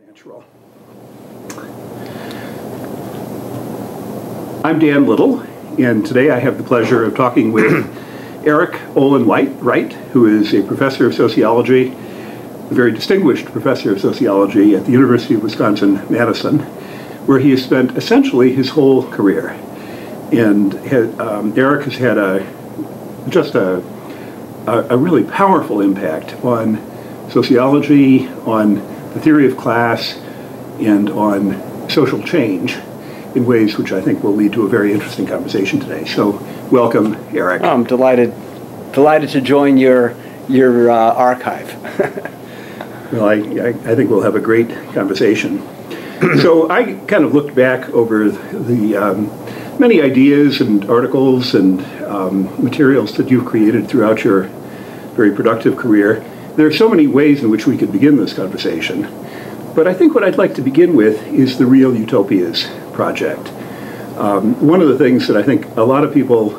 Natural. I'm Dan Little, and today I have the pleasure of talking with Erik Olin Wright, who is a professor of sociology, a very distinguished professor of sociology at the University of Wisconsin-Madison, where he has spent essentially his whole career. And Erik has had a really powerful impact on sociology, on the theory of class, and on social change in ways which I think will lead to a very interesting conversation today. So, welcome, Erik. Oh, I'm delighted to join your archive. Well, I think we'll have a great conversation. So I kind of looked back over the many ideas and articles and materials that you've created throughout your very productive career. There are so many ways in which we could begin this conversation, but I think what I'd like to begin with is the Real Utopias project. One of the things that I think a lot of people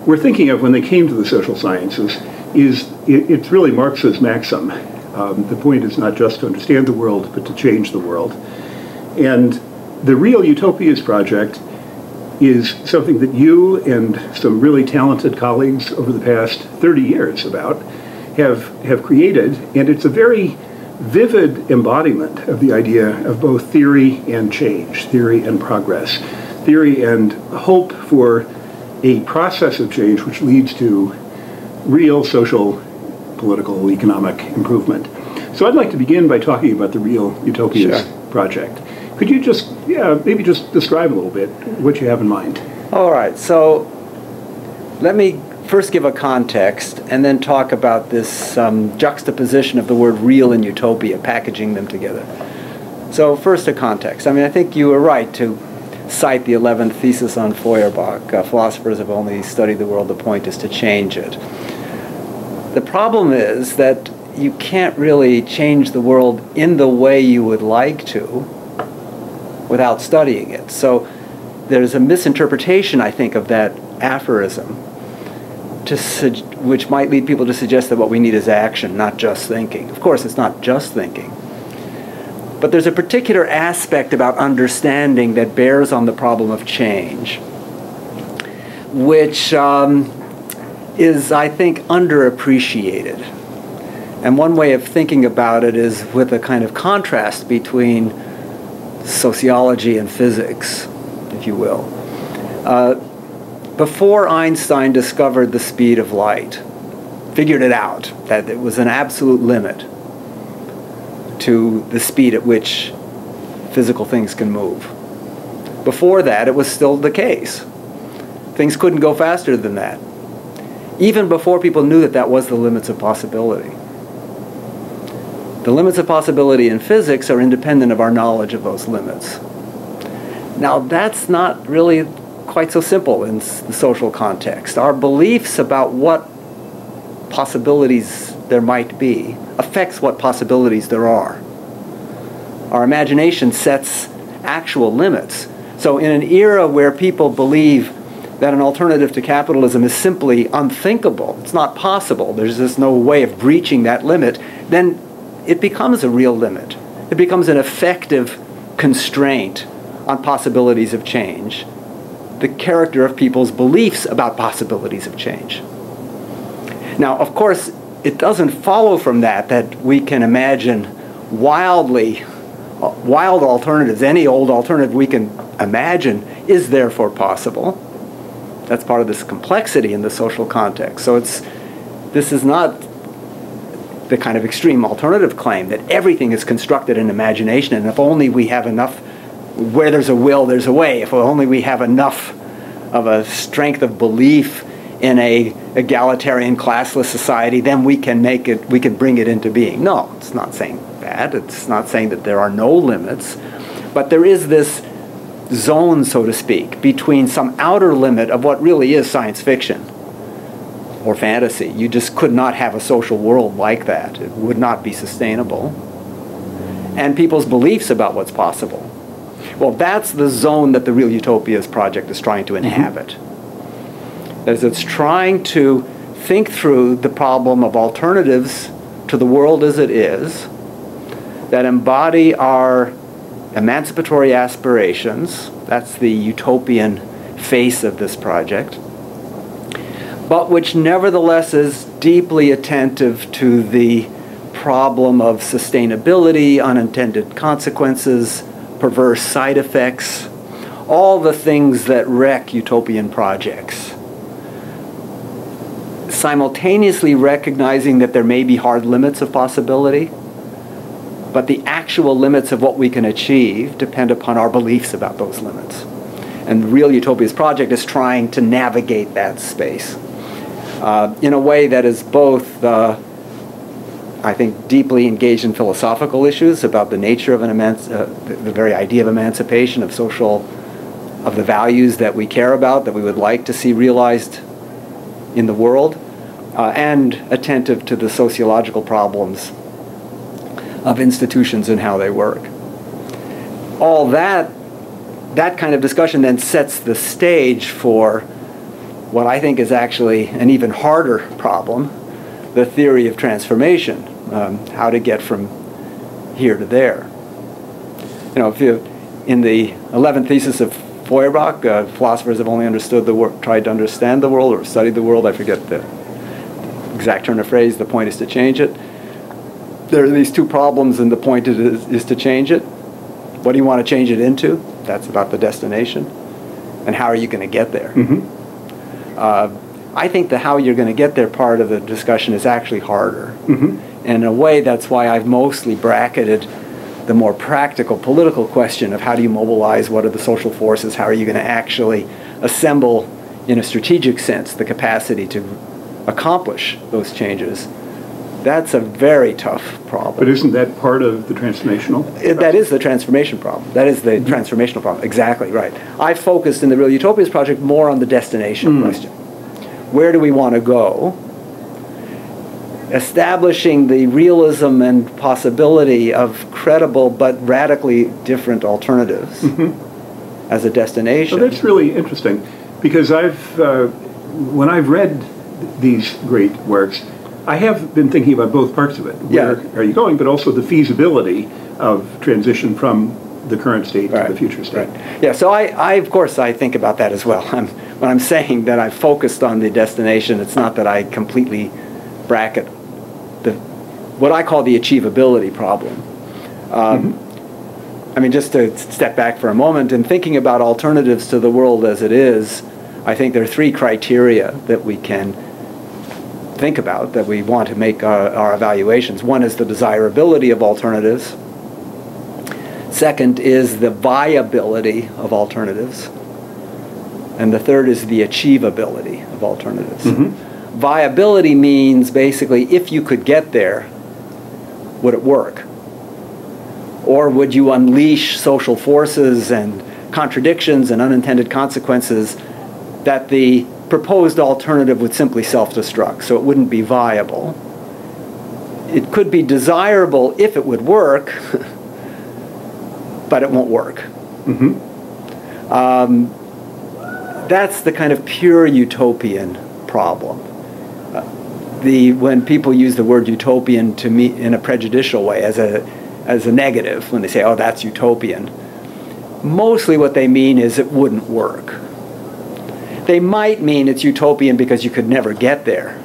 were thinking of when they came to the social sciences is it's really Marx's maxim. The point is not just to understand the world, but to change the world. And the Real Utopias project is something that you and some really talented colleagues over the past 30 years have created, and it's a very vivid embodiment of the idea of both theory and change, theory and progress, theory and hope for a process of change which leads to real social, political, economic improvement. So I'd like to begin by talking about the Real Utopias project. Could you just, maybe just describe a little bit what you have in mind? All right, so let me first give a context and then talk about this juxtaposition of the word real and utopia, packaging them together. So first a context. I mean, I think you were right to cite the 11th thesis on Feuerbach, philosophers have only studied the world, the point is to change it. The problem is that you can't really change the world in the way you would like to without studying it. So there's a misinterpretation, I think, of that aphorism, which might lead people to suggest that what we need is action, not just thinking. Of course, it's not just thinking. But there's a particular aspect about understanding that bears on the problem of change, which is, I think, underappreciated. And one way of thinking about it is with a kind of contrast between sociology and physics, if you will. Before Einstein discovered the speed of light, figured it out, that it was an absolute limit to the speed at which physical things can move. Before that, it was still the case. Things couldn't go faster than that. Even before people knew that that was the limits of possibility. The limits of possibility in physics are independent of our knowledge of those limits. Now, that's not really quite so simple in the social context. Our beliefs about what possibilities there might be affects what possibilities there are. Our imagination sets actual limits. So in an era where people believe that an alternative to capitalism is simply unthinkable, it's not possible, there's just no way of breaching that limit, then it becomes a real limit. It becomes an effective constraint on possibilities of change, the character of people's beliefs about possibilities of change. Now, of course, it doesn't follow from that we can imagine wild alternatives. Any old alternative we can imagine is therefore possible. That's part of this complexity in the social context. So this is not the kind of extreme alternative claim that everything is constructed in imagination, and if only we have enough, where there's a will, there's a way. If only we have enough of a strength of belief in a egalitarian, classless society, then we can bring it into being. No, it's not saying that. It's not saying that there are no limits, but there is this zone, so to speak, between some outer limit of what really is science fiction or fantasy. You just could not have a social world like that. It would not be sustainable. And people's beliefs about what's possible. Well, that's the zone that the Real Utopias project is trying to inhabit. As it's trying to think through the problem of alternatives to the world as it is, that embody our emancipatory aspirations. That's the utopian face of this project, but which nevertheless is deeply attentive to the problem of sustainability, unintended consequences, perverse side effects, all the things that wreck utopian projects. Simultaneously recognizing that there may be hard limits of possibility, but the actual limits of what we can achieve depend upon our beliefs about those limits. And the Real Utopias project is trying to navigate that space in a way that is both, I think, deeply engaged in philosophical issues about the nature of the very idea of emancipation, of the values that we care about, that we would like to see realized in the world, and attentive to the sociological problems of institutions and how they work. All that kind of discussion then sets the stage for what I think is actually an even harder problem, the theory of transformation, how to get from here to there. You know, in the 11th thesis of Feuerbach, philosophers have only tried to understand the world or studied the world. I forget the exact turn of phrase. The point is to change it. There are these two problems, and the point is to change it. What do you want to change it into? That's about the destination. And how are you going to get there? Mm-hmm. I think the how you're going to get there part of the discussion is actually harder. Mm-hmm. And in a way, that's why I've mostly bracketed the more practical political question of how do you mobilize, what are the social forces, how are you going to actually assemble, in a strategic sense, the capacity to accomplish those changes. That's a very tough problem. But isn't that part of the transformational? That is the transformation problem. That is the transformational problem. Exactly right. I focused in the Real Utopias project more on the destination question. Where do we want to go? Establishing the realism and possibility of credible but radically different alternatives as a destination. Well, that's really interesting, because when I've read these great works, I have been thinking about both parts of it. Where are you going, but also the feasibility of transition from the current state to the future state. Right. Yeah, so I of course, I think about that as well. When I'm saying that I focused on the destination, it's not that I completely bracket what I call the achievability problem. I mean, just to step back for a moment, and thinking about alternatives to the world as it is, I think there are three criteria that we can think about, that we want to make our evaluations. One is the desirability of alternatives. Second is the viability of alternatives. And the third is the achievability of alternatives. Viability means basically, if you could get there, would it work? Or would you unleash social forces and contradictions and unintended consequences that the proposed alternative would simply self-destruct, so it wouldn't be viable? It could be desirable if it would work, but it won't work. That's the kind of pure utopian problem. When people use the word utopian to me in a prejudicial way, as a negative, when they say, oh, that's utopian, mostly what they mean is it wouldn't work. They might mean it's utopian because you could never get there.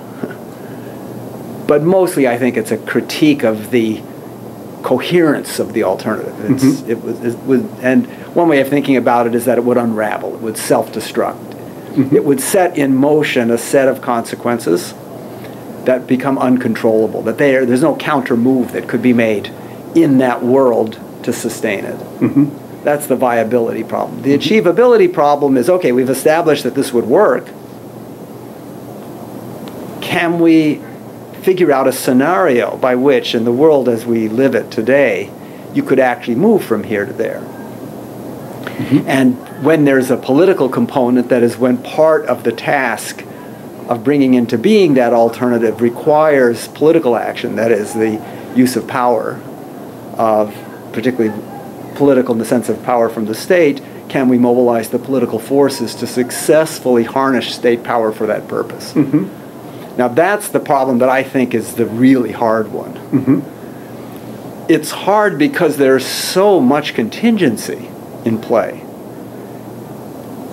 But mostly I think it's a critique of the coherence of the alternative. And one way of thinking about it is that it would unravel, it would self-destruct. It would set in motion a set of consequences that become uncontrollable, that there's no counter move that could be made in that world to sustain it. That's the viability problem. The achievability problem is, okay, we've established that this would work. Can we figure out a scenario by which, in the world as we live it today, you could actually move from here to there? And when there's a political component, that is when part of the task of bringing into being that alternative requires political action, that is the use of power, of particularly political in the sense of power from the state, can we mobilize the political forces to successfully harness state power for that purpose? Now that's the problem that I think is the really hard one. it's hard because there's so much contingency in play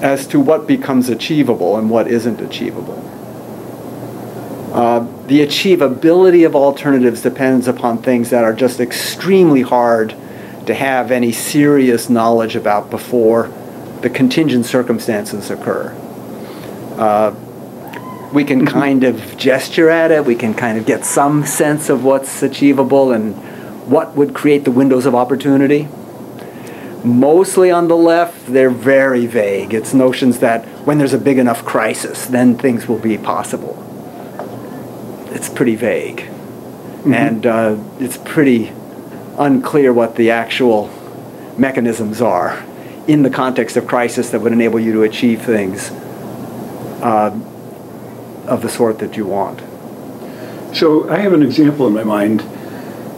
as to what becomes achievable and what isn't achievable. The achievability of alternatives depends upon things that are just extremely hard to have any serious knowledge about before the contingent circumstances occur. We can kind of gesture at it, we can kind of get some sense of what's achievable and what would create the windows of opportunity. Mostly on the left, they're very vague. It's notions that when there's a big enough crisis, then things will be possible. It's pretty vague. And it's pretty unclear what the actual mechanisms are in the context of crisis that would enable you to achieve things of the sort that you want. So I have an example in my mind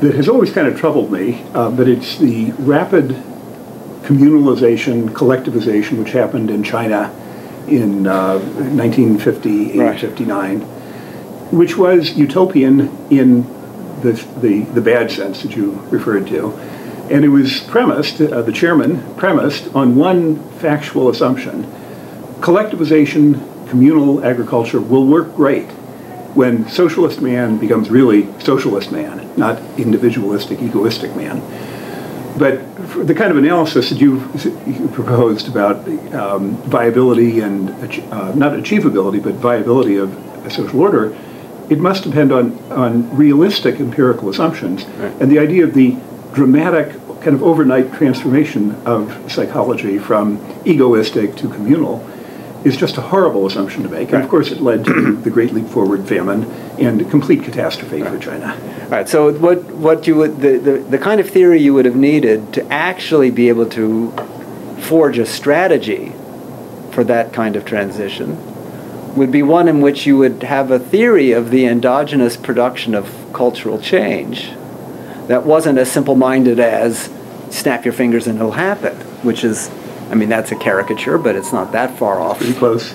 that has always kind of troubled me, but it's the rapid communalization, collectivization, which happened in China in 1958, 59, which was utopian in the bad sense that you referred to. And it was premised, the chairman premised on one factual assumption. Collectivization, communal agriculture will work great when socialist man becomes really socialist man, not individualistic, egoistic man. But the kind of analysis that you proposed about viability and, not achievability, but viability of a social order, it must depend on realistic empirical assumptions. Right. And the idea of the dramatic kind of overnight transformation of psychology from egoistic to communal is just a horrible assumption to make. Right. And of course it led to the Great Leap Forward famine and complete catastrophe for China. All right, so what you would, the kind of theory you would have needed to actually be able to forge a strategy for that kind of transition would be one in which you would have a theory of the endogenous production of cultural change that wasn't as simple-minded as snap your fingers and it'll happen, which is, I mean, that's a caricature, but it's not that far off. Pretty close.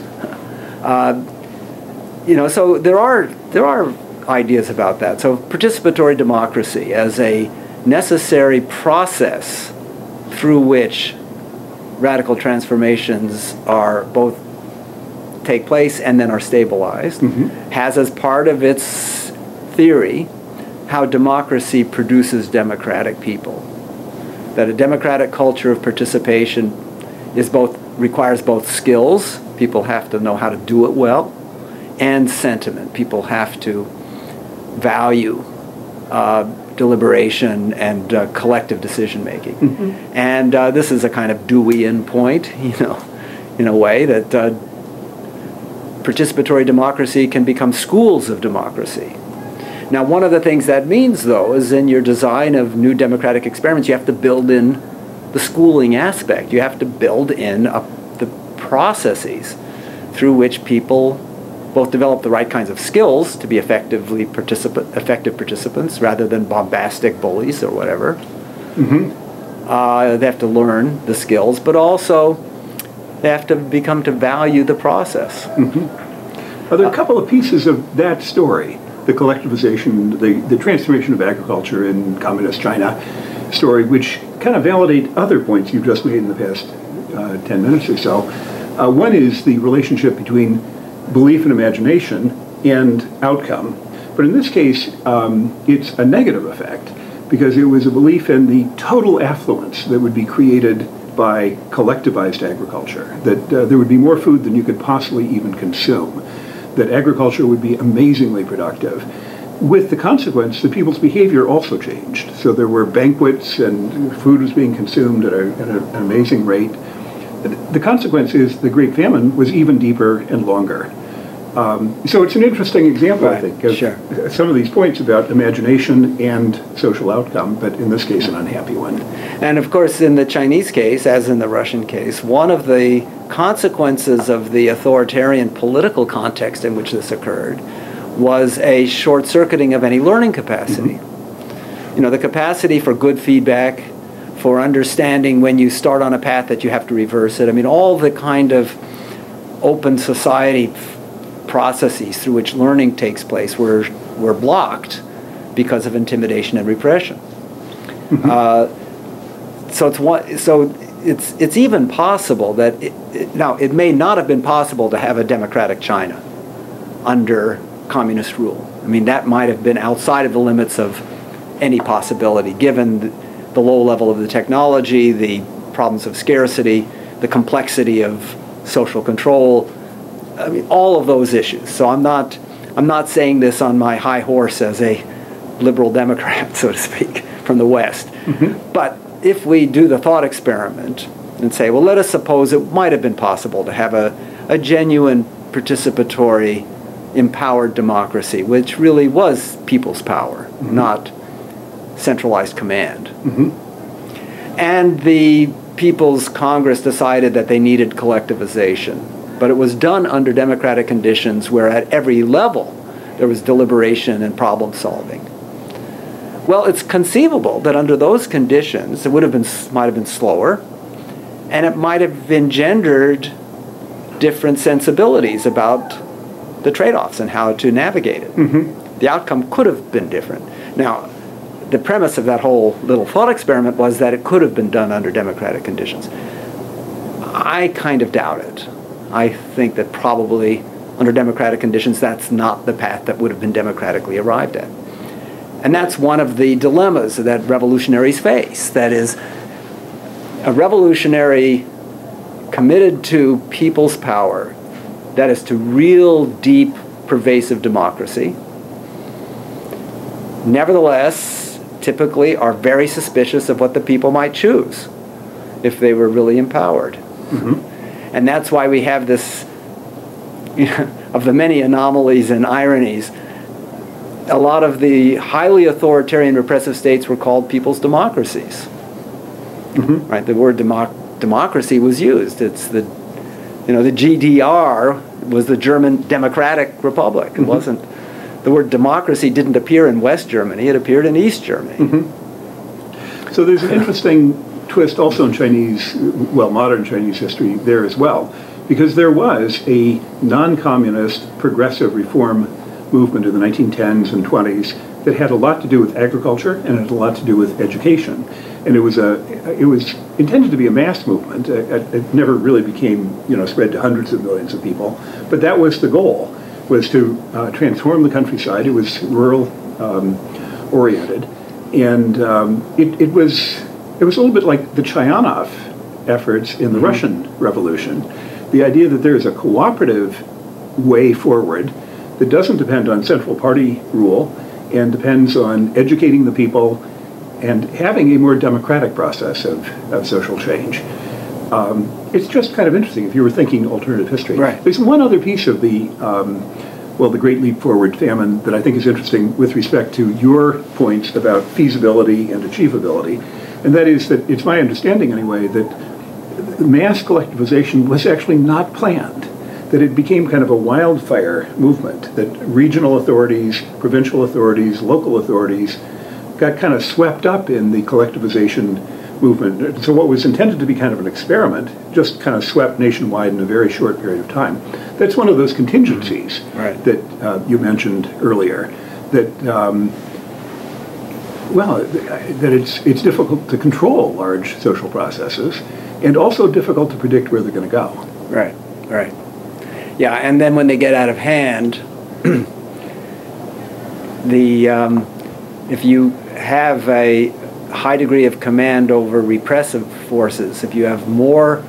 You know, so there are ideas about that. So participatory democracy as a necessary process through which radical transformations are both take place and then are stabilized, has as part of its theory how democracy produces democratic people. That a democratic culture of participation requires both skills, people have to know how to do it well, and sentiment. People have to value deliberation and collective decision making. And this is a kind of Deweyan point, you know, in a way that participatory democracy can become schools of democracy. Now, one of the things that means, though, is in your design of new democratic experiments, you have to build in the schooling aspect. You have to build in the processes through which people both develop the right kinds of skills to be effective participants rather than bombastic bullies or whatever. They have to learn the skills, but also they have to become to value the process. Are there a couple of pieces of that story, the collectivization, the transformation of agriculture in communist China story, which kind of validate other points you've just made in the past 10 minutes or so? One is the relationship between belief and imagination and outcome. But in this case, it's a negative effect because it was a belief in the total affluence that would be created by collectivized agriculture, that there would be more food than you could possibly even consume, that agriculture would be amazingly productive, with the consequence that people's behavior also changed. So there were banquets and food was being consumed at an amazing rate. The consequence is the Great Famine was even deeper and longer. So it's an interesting example, I think, of some of these points about imagination and social outcome, but in this case, an unhappy one. And of course, in the Chinese case, as in the Russian case, one of the consequences of the authoritarian political context in which this occurred was a short-circuiting of any learning capacity. You know, the capacity for good feedback, for understanding when you start on a path that you have to reverse it. I mean, all the kind of open society processes through which learning takes place were blocked because of intimidation and repression. It's even possible that now it may not have been possible to have a democratic China under communist rule. I mean, that might have been outside of the limits of any possibility, given the low level of the technology, the problems of scarcity, the complexity of social control. I mean, all of those issues. So I'm not saying this on my high horse as a liberal Democrat, so to speak, from the West. But if we do the thought experiment and say, well, let us suppose it might have been possible to have a genuine participatory, empowered democracy, which really was people's power, not centralized command. And the People's Congress decided that they needed collectivization. But it was done under democratic conditions where at every level there was deliberation and problem solving. Well, it's conceivable that under those conditions it might have been slower, and it might have engendered different sensibilities about the trade-offs and how to navigate it. The outcome could have been different. Now, the premise of that whole little thought experiment was that it could have been done under democratic conditions. I kind of doubt it. I think that probably under democratic conditions that's not the path that would have been democratically arrived at. And that's one of the dilemmas that revolutionaries face. That is, a revolutionary committed to people's power, that is to real, deep, pervasive democracy, nevertheless, typically are very suspicious of what the people might choose if they were really empowered. And that's why we have this, of the many anomalies and ironies, a lot of the highly authoritarian repressive states were called people's democracies. Right? The word democracy was used. It's the GDR was the German Democratic Republic. It wasn't. The word democracy didn't appear in West Germany, it appeared in East Germany. So there's an interesting twist also in modern Chinese history there as well, because there was a non-communist progressive reform movement in the 1910s and 20s that had a lot to do with agriculture and it had a lot to do with education. And it was intended to be a mass movement. It never really became, spread to hundreds of millions of people, but that was the goal. Was to transform the countryside. It was rural oriented, and it was a little bit like the Chayanov efforts in the Russian Revolution. The idea that there is a cooperative way forward that doesn't depend on central party rule and depends on educating the people and having a more democratic process of social change. It's just kind of interesting if you were thinking alternative history. Right. There's one other piece of the Great Leap Forward famine that I think is interesting with respect to your points about feasibility and achievability, and that is that it's my understanding anyway that mass collectivization was actually not planned, that it became kind of a wildfire movement, that regional authorities, provincial authorities, local authorities got kind of swept up in the collectivization movement. So what was intended to be kind of an experiment just kind of swept nationwide in a very short period of time. That's one of those contingencies that you mentioned earlier. That that it's difficult to control large social processes, and also difficult to predict where they're going to go. Right. Yeah, and then when they get out of hand, if you have a high degree of command over repressive forces, if you have more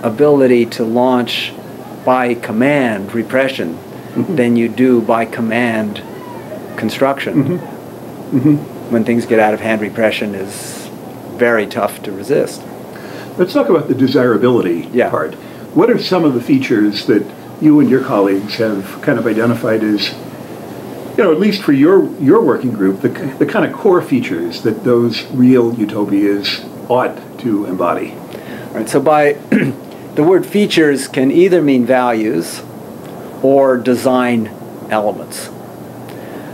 ability to launch by command repression than you do by command construction, when things get out of hand, repression is very tough to resist. Let's talk about the desirability part. What are some of the features that you and your colleagues have kind of identified as, at least for your working group, the kind of core features that those real utopias ought to embody? Right. So by the word features can either mean values or design elements.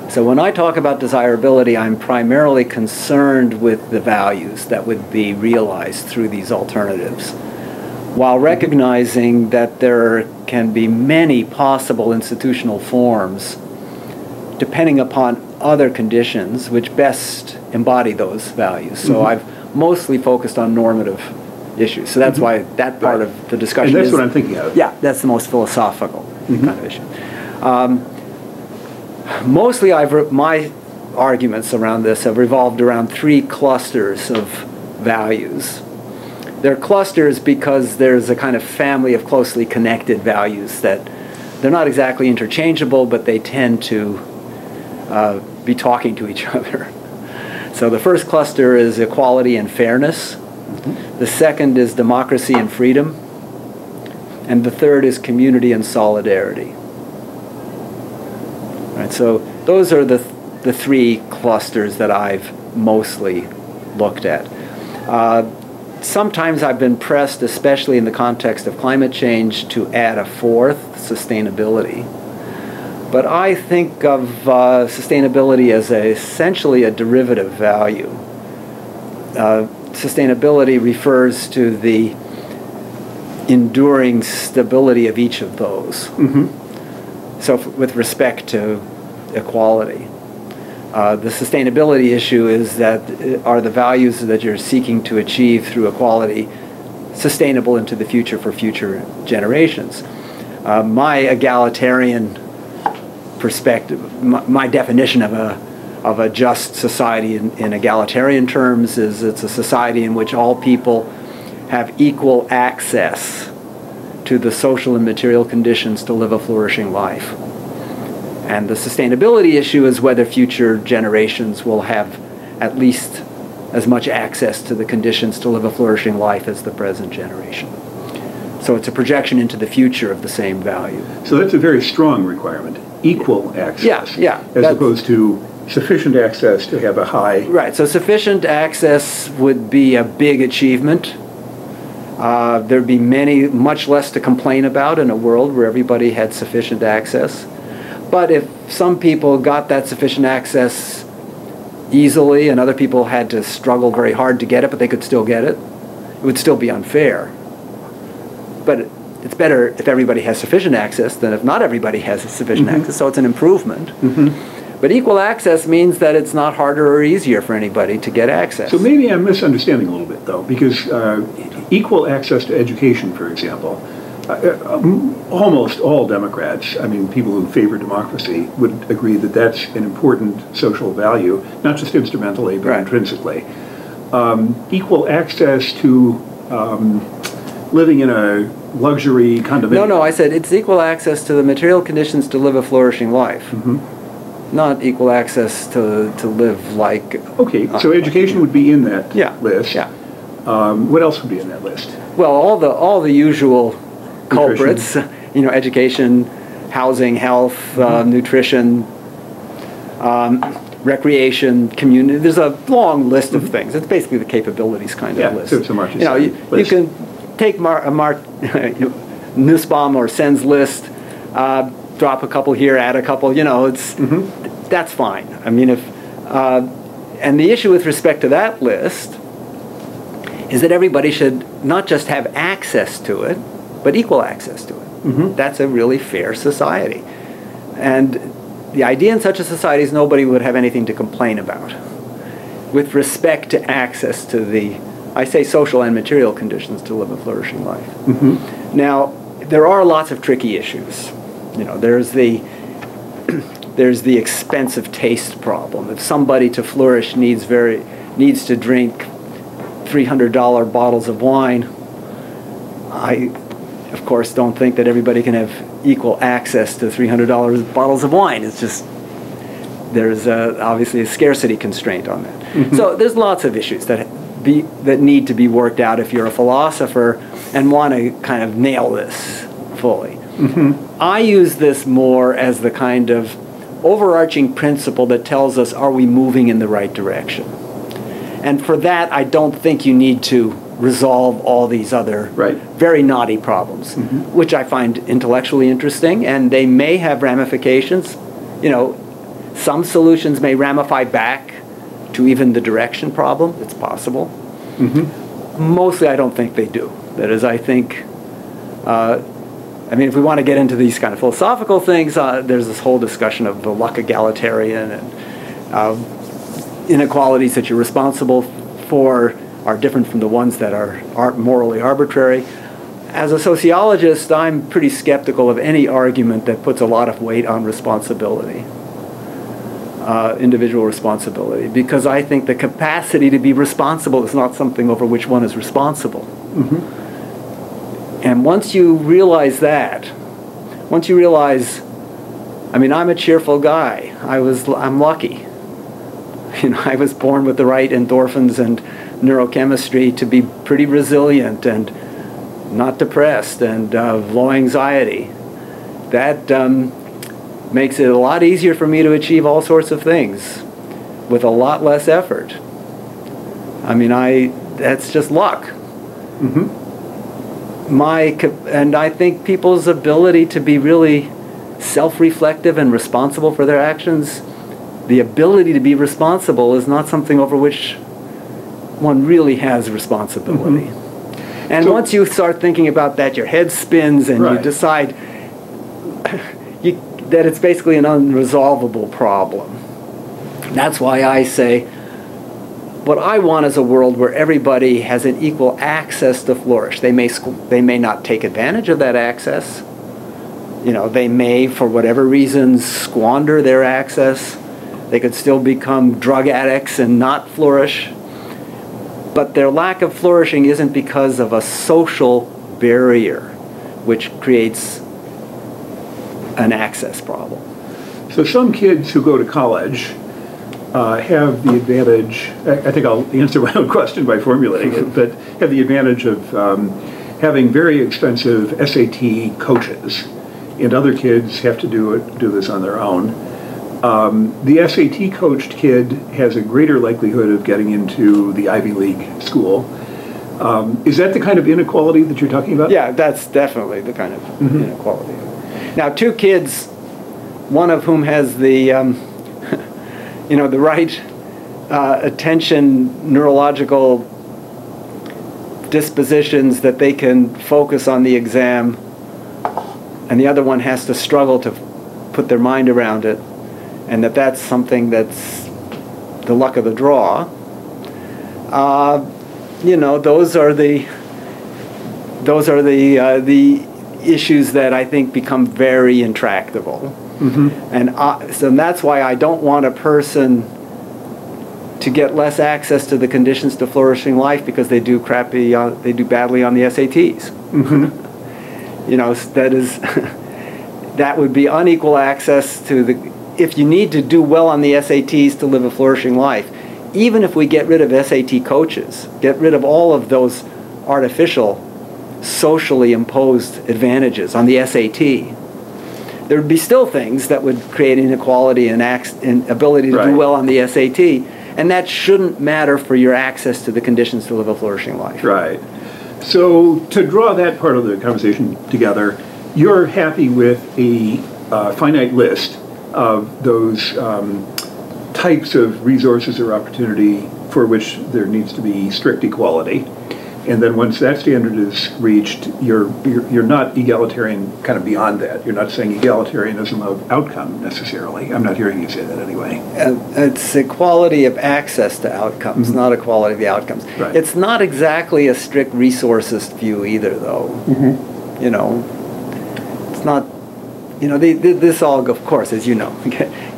So when I talk about desirability, I'm primarily concerned with the values that would be realized through these alternatives, while recognizing that there can be many possible institutional forms depending upon other conditions which best embody those values. So I've mostly focused on normative issues. So that's why that part of the discussion and that's what I'm thinking of. Yeah, that's the most philosophical kind of issue. Mostly my arguments around this have revolved around 3 clusters of values. They're clusters because there's a kind of family of closely connected values that they're not exactly interchangeable, but they tend to be talking to each other. So the first cluster is equality and fairness. The second is democracy and freedom. And the third is community and solidarity. Right, so those are the 3 clusters that I've mostly looked at. Sometimes I've been pressed, especially in the context of climate change, to add a 4th, sustainability. But I think of sustainability as essentially a derivative value. Sustainability refers to the enduring stability of each of those. So with respect to equality, the sustainability issue is that are the values that you're seeking to achieve through equality sustainable into the future for future generations. My egalitarian perspective, my definition of a just society in egalitarian terms is it's a society in which all people have equal access to the social and material conditions to live a flourishing life. And the sustainability issue is whether future generations will have at least as much access to the conditions to live a flourishing life as the present generation. So it's a projection into the future of the same value. So that's a very strong requirement, equal access. Yeah. As opposed to sufficient access to have a high... Right, so sufficient access would be a big achievement. There'd be much less to complain about in a world where everybody had sufficient access. But if some people got that sufficient access easily and other people had to struggle very hard to get it, but they could still get it, it would still be unfair. But it's better if everybody has sufficient access than if not everybody has sufficient access, so it's an improvement. But equal access means that it's not harder or easier for anybody to get access. So maybe I'm misunderstanding a little bit, though, because equal access to education, for example, almost all Democrats, I mean, people who favor democracy, would agree that that's an important social value, not just instrumentally, but intrinsically. Equal access to living in a luxury condominium. No, I said it's equal access to the material conditions to live a flourishing life. Not equal access to live like... Okay, so education would be in that list. Yeah. What else would be in that list? Well, all the usual culprits, education, housing, health, nutrition, recreation, community. There's a long list of things. It's basically the capabilities kind of list. So it's a Marxist you can take Nussbaum or Sen's list, drop a couple here, add a couple. That's fine. I mean, and the issue with respect to that list is that everybody should not just have access to it, but equal access to it. That's a really fair society. And the idea in such a society is nobody would have anything to complain about with respect to access to the, I say, social and material conditions to live a flourishing life. Now, there are lots of tricky issues. There's the expensive taste problem. If somebody to flourish needs to drink $300 bottles of wine, I, of course, don't think that everybody can have equal access to $300 bottles of wine. It's just, there's obviously a scarcity constraint on that. So there's lots of issues that need to be worked out if you're a philosopher and want to kind of nail this fully. I use this more as the kind of overarching principle that tells us, are we moving in the right direction? And for that, I don't think you need to resolve all these other very knotty problems, which I find intellectually interesting, and they may have ramifications. Some solutions may ramify back to even the direction problem. It's possible. Mostly, I don't think they do. That is, I think, if we want to get into these kind of philosophical things, there's this whole discussion of the luck egalitarian, and Inequalities that you're responsible for are different from the ones that are morally arbitrary. As a sociologist, I'm pretty skeptical of any argument that puts a lot of weight on responsibility, individual responsibility, because I think the capacity to be responsible is not something over which one is responsible. And once you realize that, once you realize, I mean, I'm a cheerful guy. I'm lucky. You know, I was born with the right endorphins and neurochemistry to be pretty resilient and not depressed and low anxiety. That makes it a lot easier for me to achieve all sorts of things with a lot less effort. I mean, that's just luck. And I think people's ability to be really self-reflective and responsible for their actions, the ability to be responsible is not something over which one really has responsibility. And so, once you start thinking about that, your head spins and you decide that it's basically an unresolvable problem. That's why I say, what I want is a world where everybody has an equal access to flourish. They may not take advantage of that access. You know, they may, for whatever reasons, squander their access. They could still become drug addicts and not flourish. But their lack of flourishing isn't because of a social barrier, which creates an access problem. So some kids who go to college have the advantage, I think I'll answer my own question by formulating it, but have the advantage of having very expensive SAT coaches, and other kids have to do this on their own. The SAT coached kid has a greater likelihood of getting into the Ivy League school. Is that the kind of inequality that you're talking about? Yeah, that's definitely the kind of inequality. Now, two kids, one of whom has the the right attention neurological dispositions that they can focus on the exam, and the other one has to struggle to put their mind around it, and that's something that's the luck of the draw. Those are the issues that I think become very intractable. And so that's why I don't want a person to get less access to the conditions to flourishing life because they do badly on the SATs. That would be unequal access to if you need to do well on the SATs to live a flourishing life. Even if we get rid of SAT coaches, get rid of all of those artificial, socially imposed advantages on the SAT, there would be still things that would create inequality in ability to do well on the SAT, and that shouldn't matter for your access to the conditions to live a flourishing life. Right. So to draw that part of the conversation together, you're happy with a finite list of those types of resources or opportunity for which there needs to be strict equality. And then once that standard is reached, you're not egalitarian kind of beyond that. You're not saying egalitarianism of outcome necessarily. I'm not hearing you say that anyway. It's equality of access to outcomes, not equality of the outcomes. Right. It's not exactly a strict resourcist view either, though. It's not. This all, of course, as you know,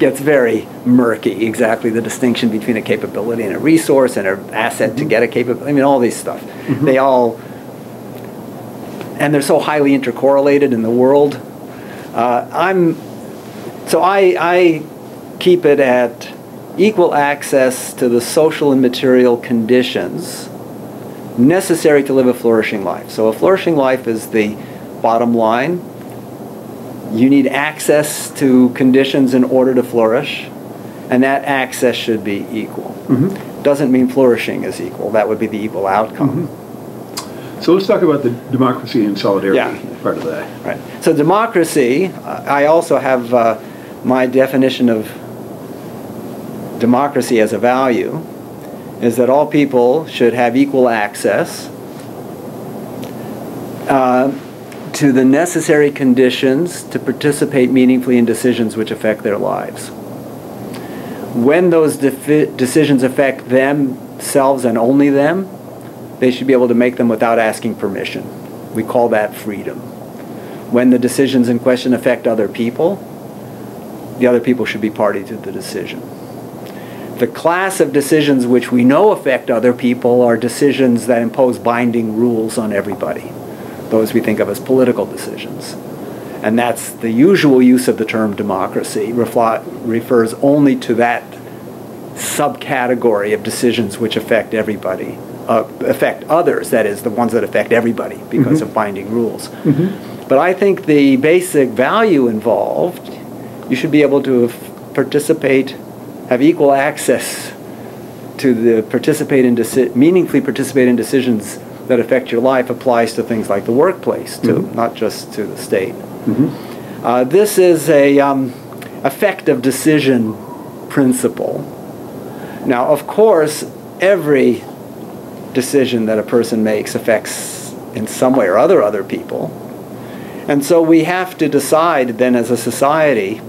gets very murky, exactly the distinction between a capability and a resource and an asset to get a capability. I mean, all these stuff. And they're so highly intercorrelated in the world. I keep it at equal access to the social and material conditions necessary to live a flourishing life. So a flourishing life is the bottom line. You need access to conditions in order to flourish, and that access should be equal. Doesn't mean flourishing is equal. That would be the equal outcome. So let's talk about the democracy and solidarity part of that. Right. So democracy, I also have my definition of democracy as a value is that all people should have equal access to the necessary conditions to participate meaningfully in decisions which affect their lives. When those decisions affect themselves and only them, they should be able to make them without asking permission. We call that freedom. When the decisions in question affect other people, the other people should be party to the decision. The class of decisions which we know affect other people are decisions that impose binding rules on everybody. Those we think of as political decisions. And that's the usual use of the term democracy, refers only to that subcategory of decisions which affect everybody, affect others, that is, the ones that affect everybody because of binding rules. But I think the basic value involved, you should be able to participate, have equal access to the meaningfully participate in decisions that affect your life, applies to things like the workplace too, not just to the state. This is a effective decision principle. Now, of course, every decision that a person makes affects in some way or other people. And so we have to decide then as a society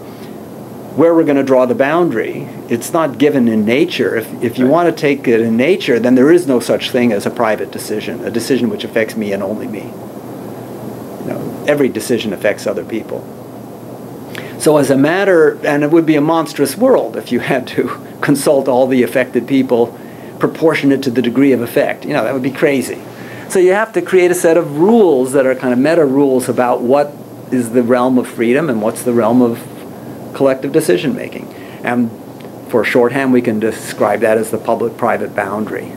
where we're going to draw the boundary. It's not given in nature. If you want to take it in nature, then there is no such thing as a private decision, a decision which affects me and only me. Every decision affects other people. So as a matter, and it would be a monstrous world if you had to consult all the affected people proportionate to the degree of effect. That would be crazy. So you have to create a set of rules that are kind of meta rules about what is the realm of freedom and what's the realm of collective decision making. And for shorthand, we can describe that as the public-private boundary.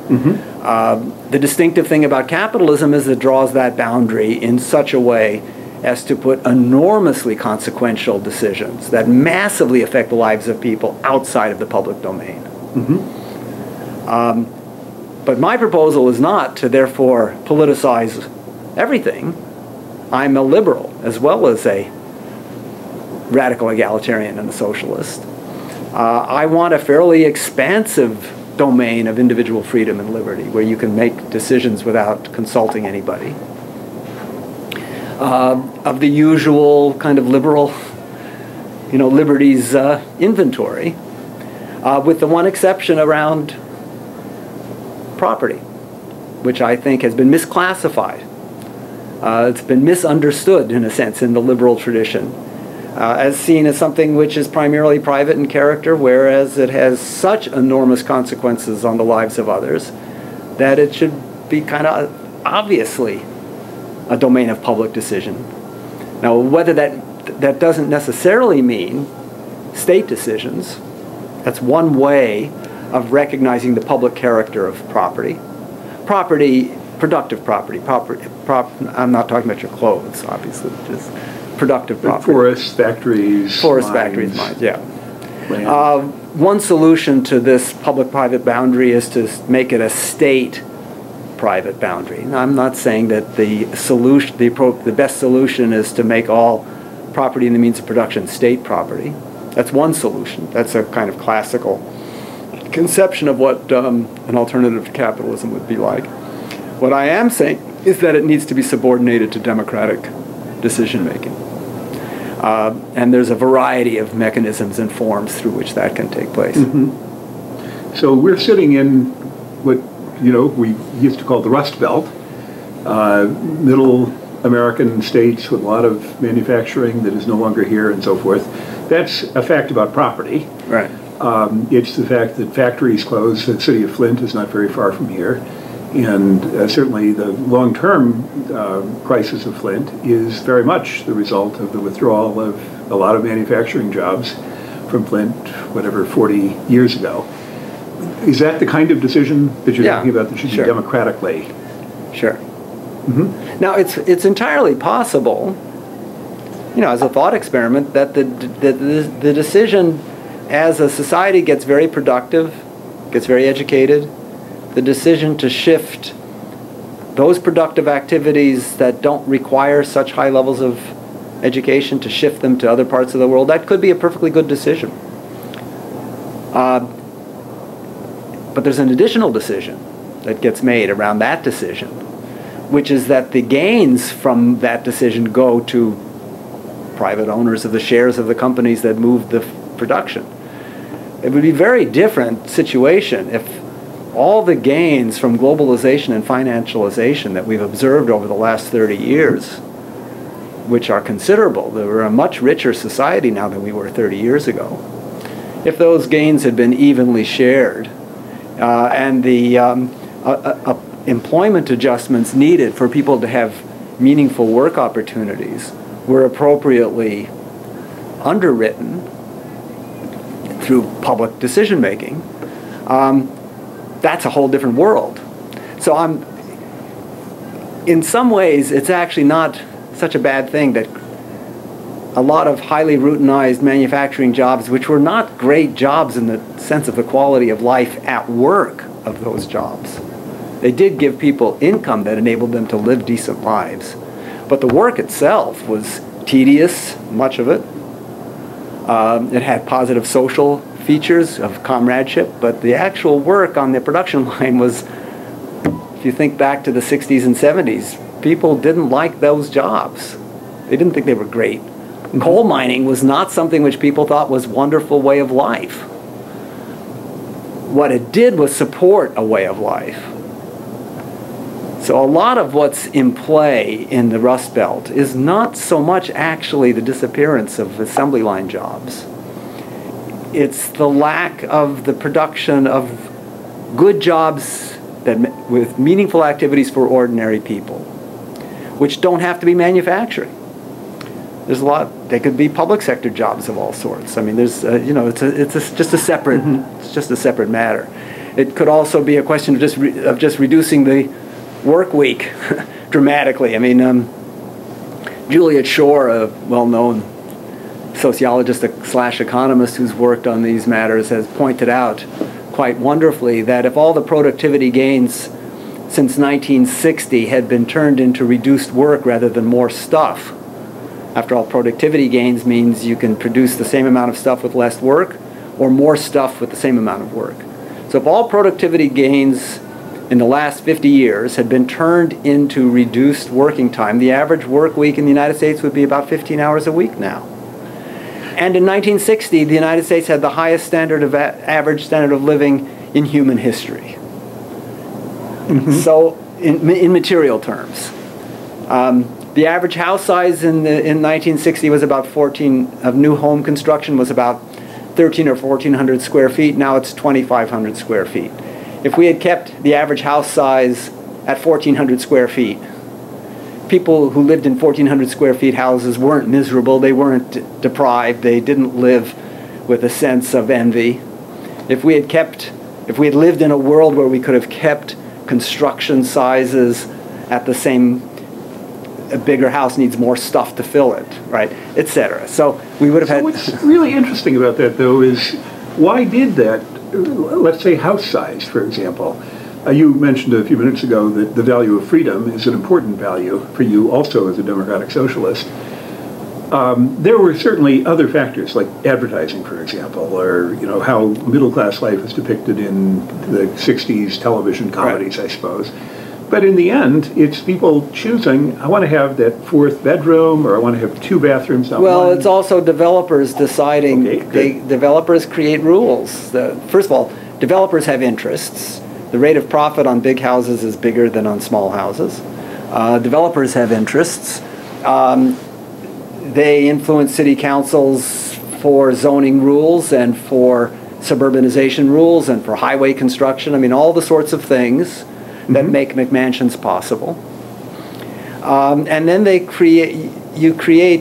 The distinctive thing about capitalism is it draws that boundary in such a way as to put enormously consequential decisions that massively affect the lives of people outside of the public domain. But my proposal is not to therefore politicize everything. I'm a liberal as well as a radical egalitarian and a socialist. I want a fairly expansive domain of individual freedom and liberty where you can make decisions without consulting anybody. Of the usual kind of liberal, liberties inventory, with the one exception around property, which I think has been misclassified. It's been misunderstood, in a sense, in the liberal tradition, as seen as something which is primarily private in character, whereas it has such enormous consequences on the lives of others that it should be kind of obviously a domain of public decision. Now, whether that doesn't necessarily mean state decisions, that's one way of recognizing the public character of property. Productive property. I'm not talking about your clothes, obviously, just productive property. Forests, factories, mines, yeah. One solution to this public-private boundary is to make it a state-private boundary. Now, I'm not saying that the best solution is to make all property in the means of production state property. That's one solution. That's a kind of classical conception of what an alternative to capitalism would be like. What I am saying is that it needs to be subordinated to democratic decision-making. And there's a variety of mechanisms and forms through which that can take place. So we're sitting in what we used to call the Rust Belt, middle American states with a lot of manufacturing that is no longer here and so forth. That's a fact about property. Right. It's the fact that factories closed. The city of Flint is not very far from here. And certainly the long-term crisis of Flint is very much the result of the withdrawal of a lot of manufacturing jobs from Flint, 40 years ago. Is that the kind of decision that you're talking about that should be democratically? Sure. Now, it's entirely possible, as a thought experiment, that the decision as a society gets very productive, gets very educated, the decision to shift those productive activities that don't require such high levels of education, to shift them to other parts of the world, that could be a perfectly good decision. But there's an additional decision that gets made around that decision, which is that the gains from that decision go to private owners of the shares of the companies that move the production. It would be a very different situation if all the gains from globalization and financialization that we've observed over the last 30 years, which are considerable, we're a much richer society now than we were 30 years ago, if those gains had been evenly shared and the employment adjustments needed for people to have meaningful work opportunities were appropriately underwritten through public decision making, that's a whole different world. So in some ways, it's actually not such a bad thing that a lot of highly routinized manufacturing jobs, which were not great jobs in the sense of the quality of life at work of those jobs, they did give people income that enabled them to live decent lives. But the work itself was tedious, much of it. It had positive social features of comradeship, but the actual work on the production line was, if you think back to the 60s and 70s, people didn't like those jobs. They didn't think they were great. Coal mining was not something which people thought was a wonderful way of life. What it did was support a way of life. So a lot of what's in play in the Rust Belt is not so much actually the disappearance of assembly line jobs. It's the lack of the production of good jobs with meaningful activities for ordinary people, which don't have to be manufacturing. There's a lot. They could be public sector jobs of all sorts. I mean, there's it's just a separate it's just a separate matter. It could also be a question of just reducing the work week dramatically. I mean, Juliet Shore, a well-known sociologist / economist who's worked on these matters, has pointed out quite wonderfully that if all the productivity gains since 1960 had been turned into reduced work rather than more stuff. After all, productivity gains means you can produce the same amount of stuff with less work or more stuff with the same amount of work. So if all productivity gains in the last 50 years had been turned into reduced working time, the average work week in the United States would be about 15 hours a week now. And in 1960, the United States had the highest standard of average standard of living in human history. So in material terms. The average house size in 1960 was about 14, of new home construction was about 13 or 1,400 square feet. Now it's 2,500 square feet. If we had kept the average house size at 1,400 square feet, people who lived in 1,400 square feet houses weren't miserable, they weren't deprived, they didn't live with a sense of envy. If we had lived in a world where we could have kept construction sizes at the same, a bigger house needs more stuff to fill it, right, etc. So we would have had... What's really interesting about that, though, is why did that, let's say house size, for example. You mentioned a few minutes ago that the value of freedom is an important value for you also as a democratic socialist. There were certainly other factors like advertising, for example, or how middle-class life is depicted in the 60s television comedies, right. I suppose. But in the end, it's people choosing, I want to have that fourth bedroom, or I want to have two bathrooms, not well, one. It's also developers deciding. Okay, developers create rules. First of all, developers have interests. The rate of profit on big houses is bigger than on small houses. Developers have interests. They influence city councils for zoning rules and for suburbanization rules and for highway construction. I mean, all the sorts of things that make McMansions possible. And then they create,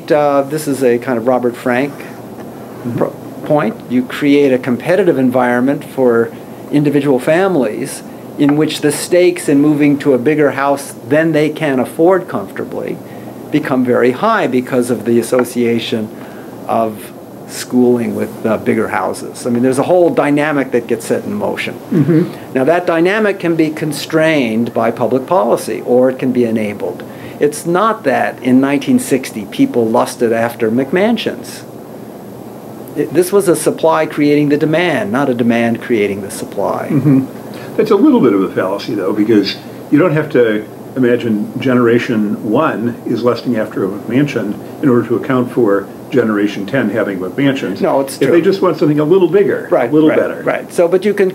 this is a kind of Robert Frank point, you create a competitive environment for individual families in which the stakes in moving to a bigger house than they can afford comfortably become very high because of the association of schooling with bigger houses. I mean, there's a whole dynamic that gets set in motion. Now, that dynamic can be constrained by public policy, or it can be enabled. It's not that in 1960 people lusted after McMansions. This was a supply creating the demand, not a demand creating the supply. That's a little bit of a fallacy, though, because you don't have to imagine generation 1 is lusting after a McMansion in order to account for generation 10 having McMansions. No, it's true. If they just want something a little bigger, right, a little right, better. Right. So, but you can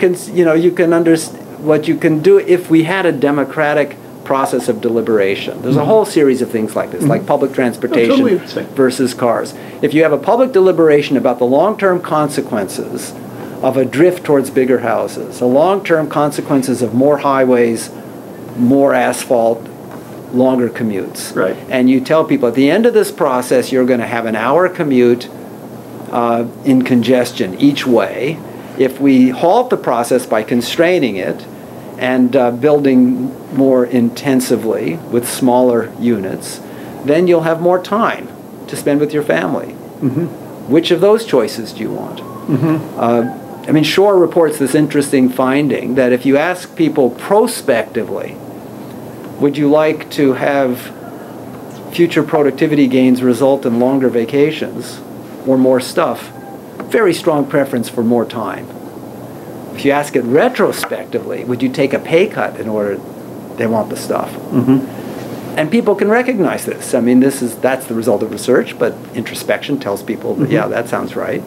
understand what you can do if we had a democratic process of deliberation. There's a whole series of things like this, like public transportation versus cars. If you have a public deliberation about the long-term consequences of a drift towards bigger houses, the long-term consequences of more highways, more asphalt, longer commutes. Right. And you tell people at the end of this process you're going to have an hour commute in congestion each way. If we halt the process by constraining it and building more intensively with smaller units, then you'll have more time to spend with your family. Which of those choices do you want? I mean, Shore reports this interesting finding that if you ask people prospectively, would you like to have future productivity gains result in longer vacations or more stuff? Very strong preference for more time. If you ask it retrospectively, would you take a pay cut in order they want the stuff? And people can recognize this. I mean, that's the result of research, but introspection tells people that, yeah, that sounds right.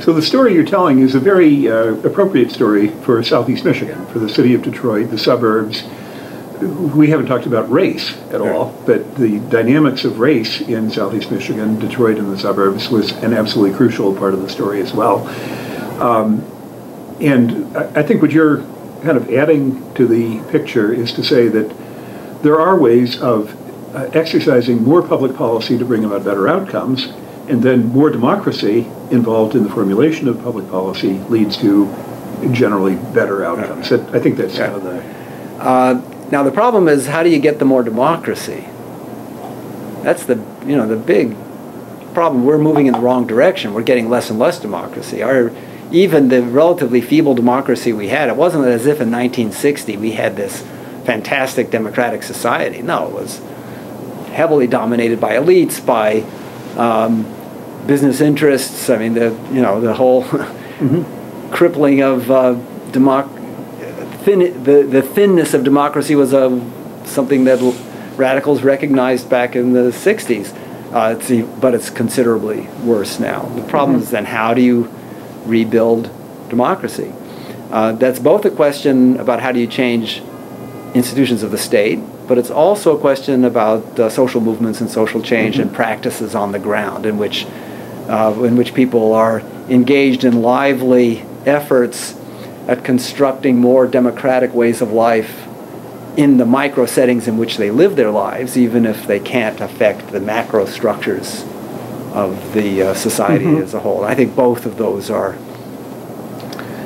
So the story you're telling is a very appropriate story for Southeast Michigan, for the city of Detroit, the suburbs. We haven't talked about race at all, but the dynamics of race in Southeast Michigan, Detroit and the suburbs, was an absolutely crucial part of the story as well. And I think what you're kind of adding to the picture is to say that there are ways of exercising more public policy to bring about better outcomes, and then more democracy involved in the formulation of public policy leads to generally better outcomes. I think that's kind of the... Now the problem is, how do you get the more democracy? That's the big problem. We're moving in the wrong direction. We're getting less and less democracy. Even the relatively feeble democracy we had, it wasn't as if in 1960 we had this fantastic democratic society. No, it was heavily dominated by elites, by business interests. I mean, the whole crippling of the thinness of democracy was something that radicals recognized back in the 60s. But it's considerably worse now. The problem is then, how do you rebuild democracy? That's both a question about how do you change institutions of the state, but it's also a question about social movements and social change and practices on the ground in which people are engaged in lively efforts at constructing more democratic ways of life in the micro settings in which they live their lives, even if they can't affect the macro structures of the society as a whole. I think both of those are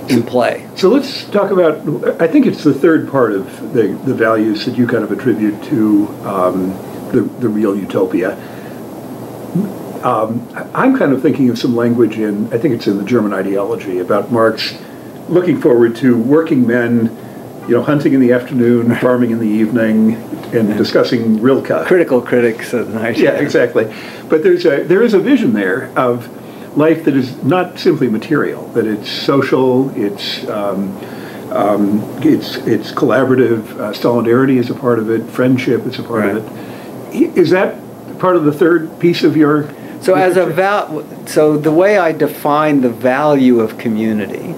in play. So let's talk about, I think it's the third part of the values that you kind of attribute to the real utopia. I'm kind of thinking of some language I think it's in the German ideology, about Marx looking forward to working men, hunting in the afternoon, farming in the evening, and discussing Rilke. Critical critics of the night. Yeah, exactly. But there is a vision there of life that is not simply material, that it's social, it's collaborative, solidarity is a part of it, friendship is a part of it. Is that part of the third piece of your? So so the way I define the value of community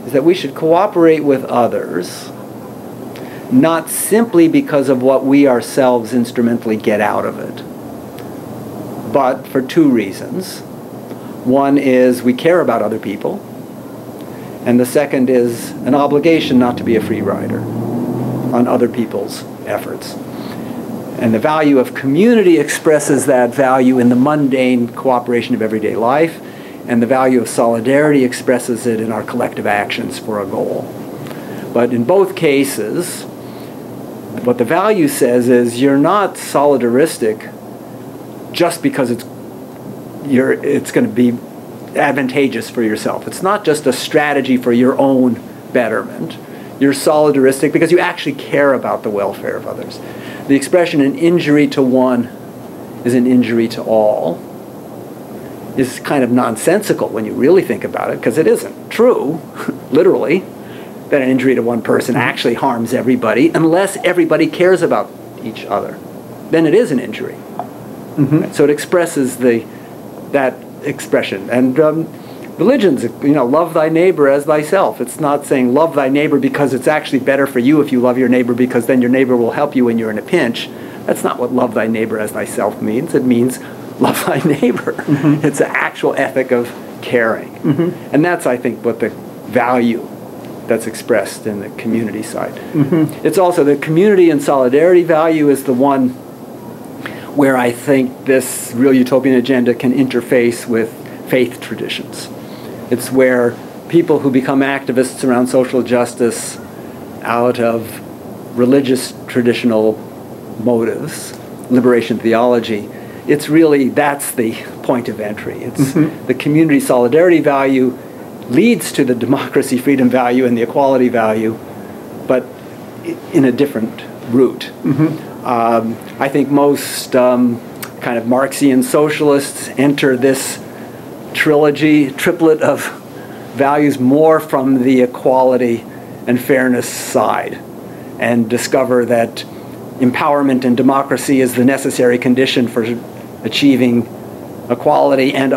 is that we should cooperate with others, not simply because of what we ourselves instrumentally get out of it, but for two reasons. One is we care about other people, and the second is an obligation not to be a free rider on other people's efforts. And the value of community expresses that value in the mundane cooperation of everyday life, and the value of solidarity expresses it in our collective actions for a goal. But in both cases, what the value says is you're not solidaristic just because it's going to be advantageous for yourself. It's not just a strategy for your own betterment. You're solidaristic because you actually care about the welfare of others. The expression "an injury to one is an injury to all" is kind of nonsensical when you really think about it, because it isn't true, literally. that an injury to one person actually harms everybody, unless everybody cares about each other. Then it is an injury. So it expresses that expression. And religions, love thy neighbor as thyself. It's not saying love thy neighbor because it's actually better for you if you love your neighbor, because then your neighbor will help you when you're in a pinch. That's not what love thy neighbor as thyself means. It means love thy neighbor. It's an actual ethic of caring. And that's, I think, what the value that's expressed in the community side. It's also the community and solidarity value is the one where I think this real utopian agenda can interface with faith traditions. It's where people who become activists around social justice out of religious traditional motives, liberation theology, that's the point of entry. It's the community solidarity value leads to the democracy freedom value and the equality value, but in a different route. I think most kind of Marxian socialists enter this triplet of values more from the equality and fairness side, and discover that empowerment and democracy is the necessary condition for achieving equality, and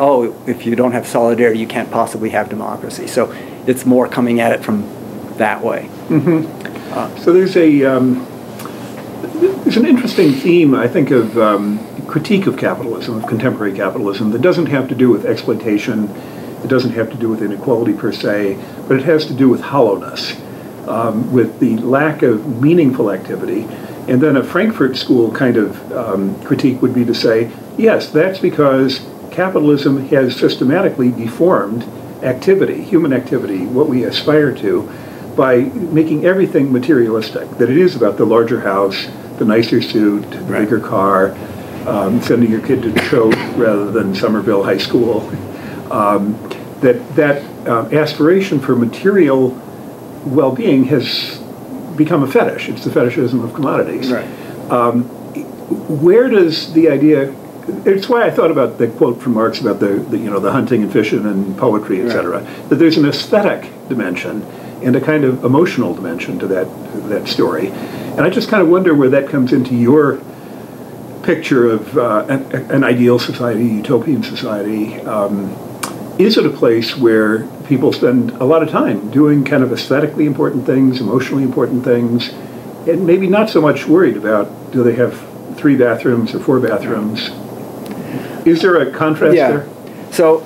if you don't have solidarity, you can't possibly have democracy. So it's more coming at it from that way. So there's an interesting theme, I think, of critique of capitalism, of contemporary capitalism, that doesn't have to do with exploitation, it doesn't have to do with inequality per se, but it has to do with hollowness, with the lack of meaningful activity. And then a Frankfurt School kind of critique would be to say, yes, that's because capitalism has systematically deformed activity, human activity, what we aspire to, by making everything materialistic, that it is about the larger house, the nicer suit, the bigger car, sending your kid to Choate rather than Somerville High School. That aspiration for material well-being has become a fetish. It's the fetishism of commodities. Where does the idea... It's why I thought about the quote from Marx about the hunting and fishing and poetry, etc. That there's an aesthetic dimension and a kind of emotional dimension to that story. And I just kind of wonder where that comes into your picture of an ideal society, utopian society. Is it a place where people spend a lot of time doing kind of aesthetically important things, emotionally important things, and maybe not so much worried about, do they have 3 bathrooms or 4 bathrooms? Is there a contrast there? So,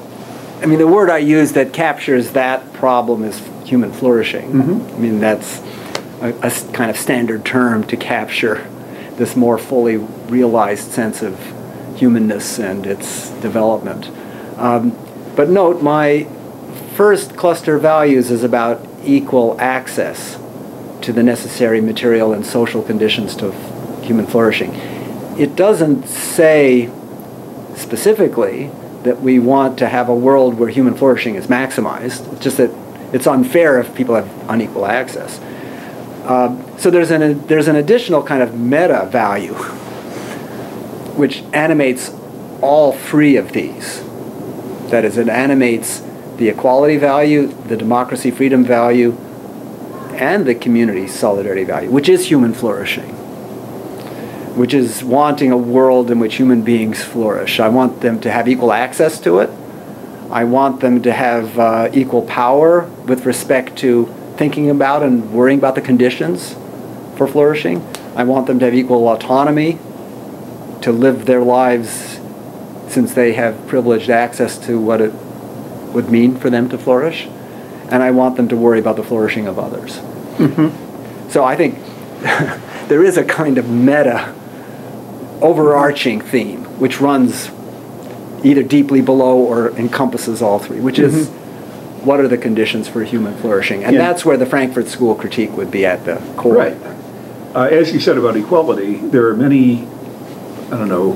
I mean, the word I use that captures that problem is human flourishing. I mean, that's a kind of standard term to capture this more fully realized sense of humanness and its development. But note, my first cluster of values is about equal access to the necessary material and social conditions to human flourishing. It doesn't say specifically that we want to have a world where human flourishing is maximized. It's just that it's unfair if people have unequal access. So there's an additional kind of meta value which animates all 3 of these. That is, it animates the equality value, the democracy freedom value, and the community solidarity value, which is human flourishing, which is wanting a world in which human beings flourish. I want them to have equal access to it. I want them to have equal power with respect to thinking about and worrying about the conditions for flourishing. I want them to have equal autonomy to live their lives since they have privileged access to what it would mean for them to flourish. And I want them to worry about the flourishing of others. So I think there is a kind of meta overarching theme which runs either deeply below or encompasses all 3, which is what are the conditions for human flourishing? And that's where the Frankfurt School critique would be at the core. Right. As you said about equality, there are many,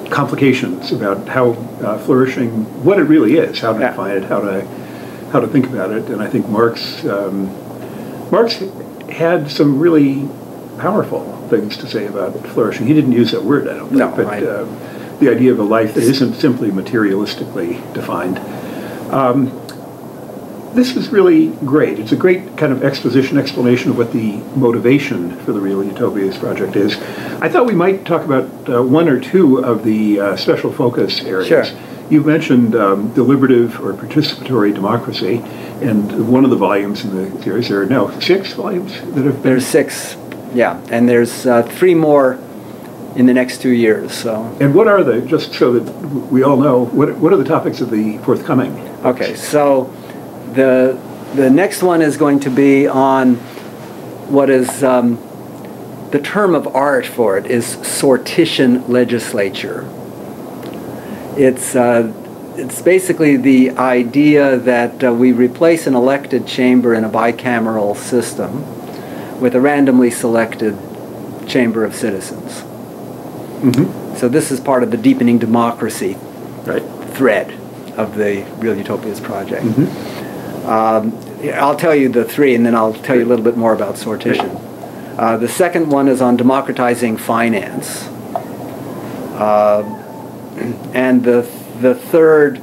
complications about how flourishing, what it really is, how to define it, how to think about it. And I think Marx had some really powerful things to say about flourishing. He didn't use that word, I don't think, but the idea of a life that isn't simply materialistically defined. this is really great. It's a great kind of explanation of what the motivation for the Real Utopias project is. I thought we might talk about one or two of the special focus areas. Sure. You've mentioned deliberative or participatory democracy, and one of the volumes in the series, there are now 6 volumes that have been... There's 6, yeah, and there's 3 more in the next 2 years. So. And what are they, just so that we all know, what are the topics of the forthcoming? Okay, so the next one is going to be on what is the term of art for it is Sortition Legislature. It's basically the idea that we replace an elected chamber in a bicameral system with a randomly selected chamber of citizens. Mm-hmm. So this is part of the deepening democracy thread of the Real Utopias project. Mm-hmm. I'll tell you the 3, and then I'll tell you a little bit more about sortition. The second one is on democratizing finance. And the third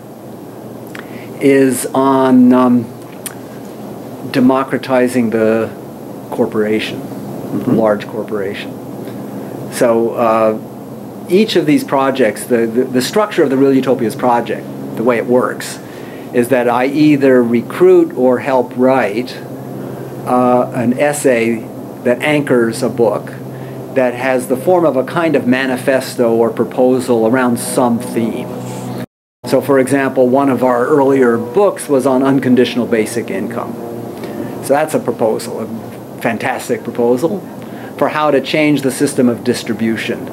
is on democratizing the corporation, mm-hmm. large corporation. So each of these projects, the structure of the Real Utopias project, the way it works, is that I either recruit or help write an essay that anchors a book that has the form of a kind of manifesto or proposal around some theme. So, for example, one of our earlier books was on unconditional basic income. So that's a proposal, a fantastic proposal for how to change the system of distribution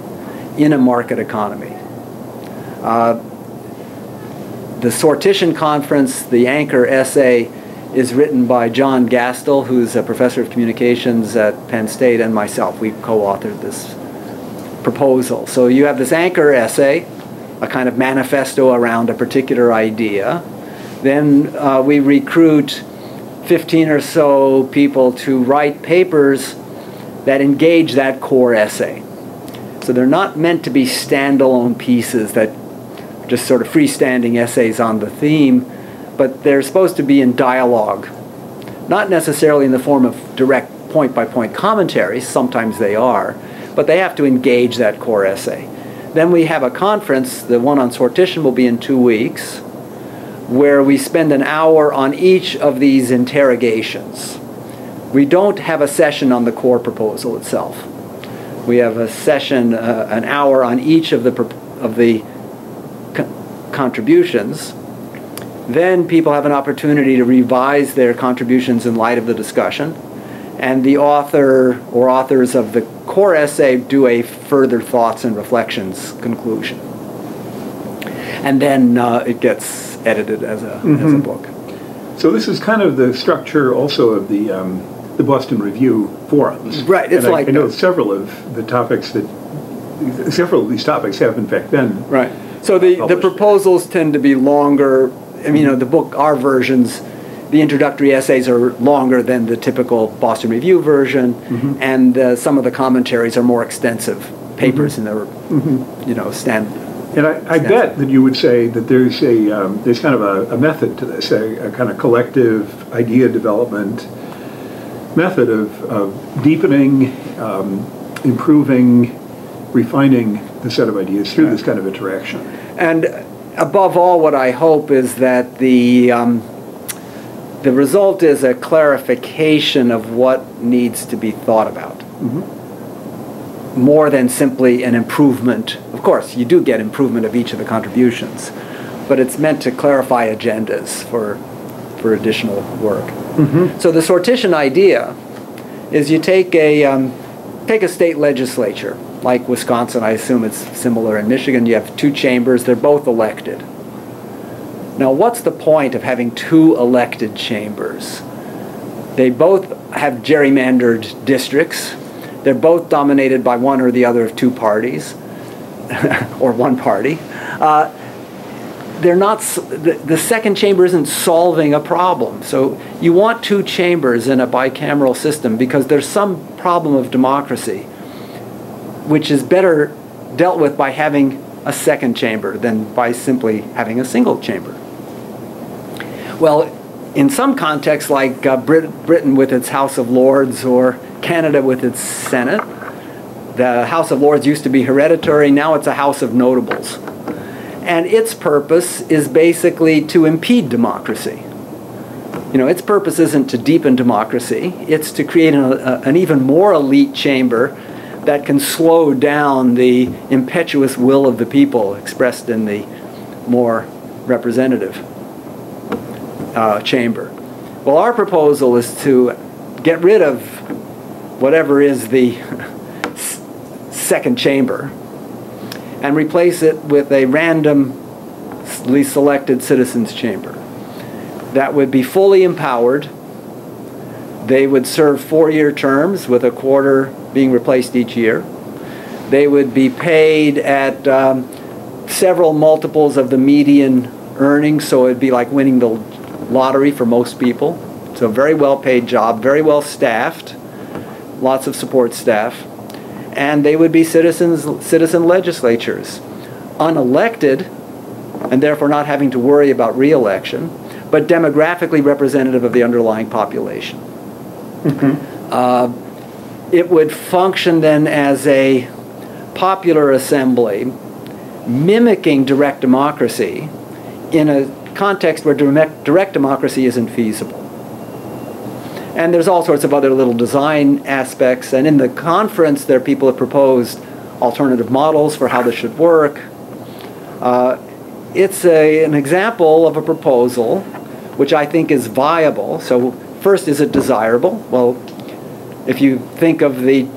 in a market economy. The Sortition Conference, the anchor essay, is written by John Gastel, who's a professor of communications at Penn State, and myself. We co-authored this proposal. So you have this anchor essay, a kind of manifesto around a particular idea. Then we recruit 15 or so people to write papers that engage that core essay. So they're not meant to be standalone pieces that just sort of freestanding essays on the theme, but they're supposed to be in dialogue, not necessarily in the form of direct point-by-point commentaries, sometimes they are, but they have to engage that core essay. Then we have a conference, the one on sortition will be in 2 weeks, where we spend an hour on each of these interrogations. We don't have a session on the core proposal itself. We have a session, an hour on each of the contributions. Then people have an opportunity to revise their contributions in light of the discussion, and the author or authors of the core essay do a further thoughts and reflections conclusion. And then it gets edited as a book. So this is kind of the structure also of the Boston Review forums. Right, it's I know several of these topics have in fact been right. So the proposals tend to be longer. I mean, the book, our versions, the introductory essays are longer than the typical Boston Review version, and some of the commentaries are more extensive papers in their, standard. And I bet that you would say that there's kind of a method to this, a kind of collective idea development method of deepening, improving, refining the set of ideas through this kind of interaction. And above all, what I hope is that the result is a clarification of what needs to be thought about. More than simply an improvement. Of course, you do get improvement of each of the contributions, but it's meant to clarify agendas for additional work. So the sortition idea is you take a state legislature, like Wisconsin. I assume it's similar in Michigan. You have 2 chambers. They're both elected. Now, what's the point of having 2 elected chambers? They both have gerrymandered districts. They're both dominated by one or the other of 2 parties, or one party. They're not. The second chamber isn't solving a problem. So you want 2 chambers in a bicameral system because there's some problem of democracy, which is better dealt with by having a second chamber than by simply having a single chamber. Well, in some contexts, like Britain with its House of Lords or Canada with its Senate, the House of Lords used to be hereditary, now it's a House of Notables. And its purpose is basically to impede democracy. You know, its purpose isn't to deepen democracy, it's to create an even more elite chamber that can slow down the impetuous will of the people expressed in the more representative chamber. Well, our proposal is to get rid of whatever is the second chamber and replace it with a randomly selected citizens' chamber that would be fully empowered. They would serve 4-year terms with a quarter being replaced each year. They would be paid at several multiples of the median earnings, so it'd be like winning the lottery for most people. It's a very well-paid job, very well staffed, lots of support staff. And they would be citizen legislatures, unelected, and therefore not having to worry about re-election, but demographically representative of the underlying population. It would function then as a popular assembly, mimicking direct democracy in a context where direct democracy isn't feasible. And there's all sorts of other little design aspects. And in the conference, there are people that proposed alternative models for how this should work. It's an example of a proposal which I think is viable. So first, is it desirable? Well, if you think of the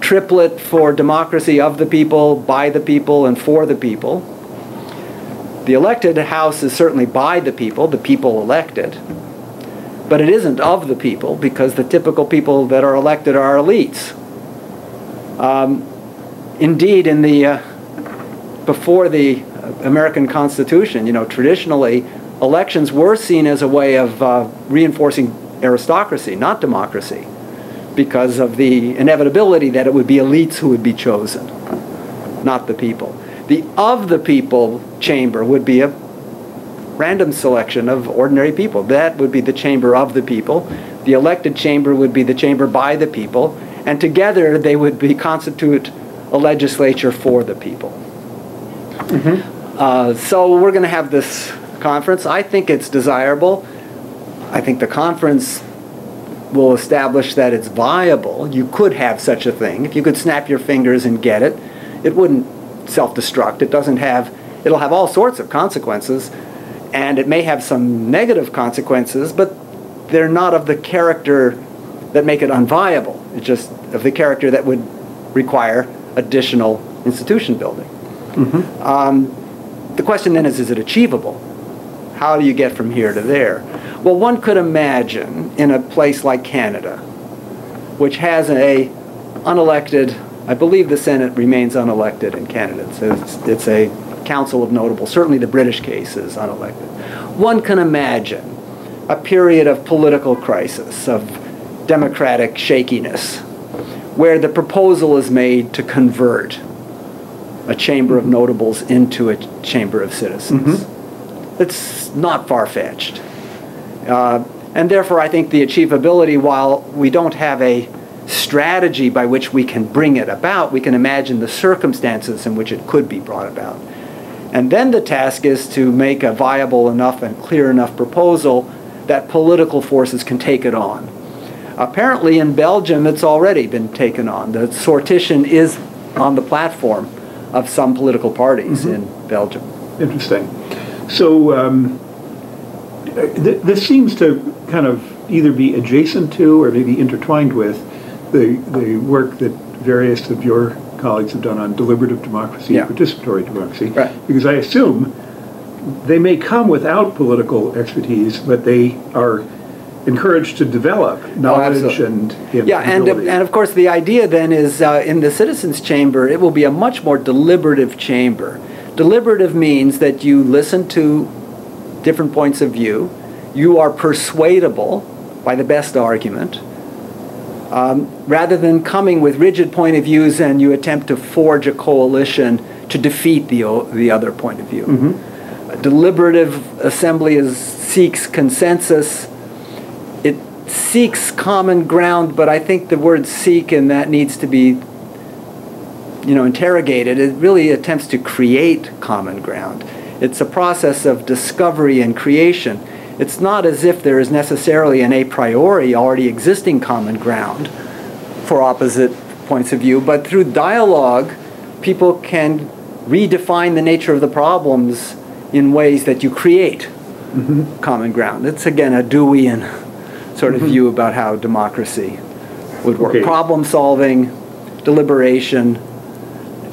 triplet for democracy: of the people, by the people, and for the people, the elected house is certainly by the people elected. But it isn't of the people, because the typical people that are elected are elites. Indeed, in the before the American Constitution, you know, traditionally elections were seen as a way of reinforcing aristocracy, not democracy, because of the inevitability that it would be elites who would be chosen, not the people. The of the people chamber would be a random selection of ordinary people. That would be the chamber of the people. The elected chamber would be the chamber by the people, and together they would constitute a legislature for the people. So we're going to have this conference. I think it's desirable. I think the conference will establish that it's viable. You could have such a thing. If you could snap your fingers and get it, it wouldn't self-destruct. It'll have all sorts of consequences, and it may have some negative consequences, but they're not of the character that make it unviable. It's just of the character that would require additional institution building. The question then is it achievable? How do you get from here to there? Well, one could imagine in a place like Canada, which has a unelected, I believe the Senate remains unelected in Canada. It's a council of notables. Certainly the British case is unelected. One can imagine a period of political crisis, of democratic shakiness, where the proposal is made to convert a chamber of notables into a chamber of citizens. It's not far-fetched. And therefore, I think the achievability, while we don't have a strategy by which we can bring it about, we can imagine the circumstances in which it could be brought about. And then the task is to make a viable enough and clear enough proposal that political forces can take it on. Apparently in Belgium, it's already been taken on. The sortition is on the platform of some political parties in Belgium. Interesting. So this seems to kind of either be adjacent to or maybe intertwined with the work that various of your colleagues have done on deliberative democracy and participatory democracy. Right. Because I assume they may come without political expertise, but they are encouraged to develop knowledge and and of course the idea then is in the citizens' chamber it will be a much more deliberative chamber. Deliberative means that you listen to different points of view, you are persuadable by the best argument, rather than coming with rigid point of views and you attempt to forge a coalition to defeat the other point of view. A deliberative assembly seeks consensus seeks common ground, but I think the word seek and that needs to be, interrogated. It really attempts to create common ground. It's a process of discovery and creation. It's not as if there is necessarily an a priori already existing common ground for opposite points of view, but through dialogue, people can redefine the nature of the problems in ways that you create common ground. It's, again, a Deweyan sort of view about how democracy would work. Okay. Problem solving, deliberation,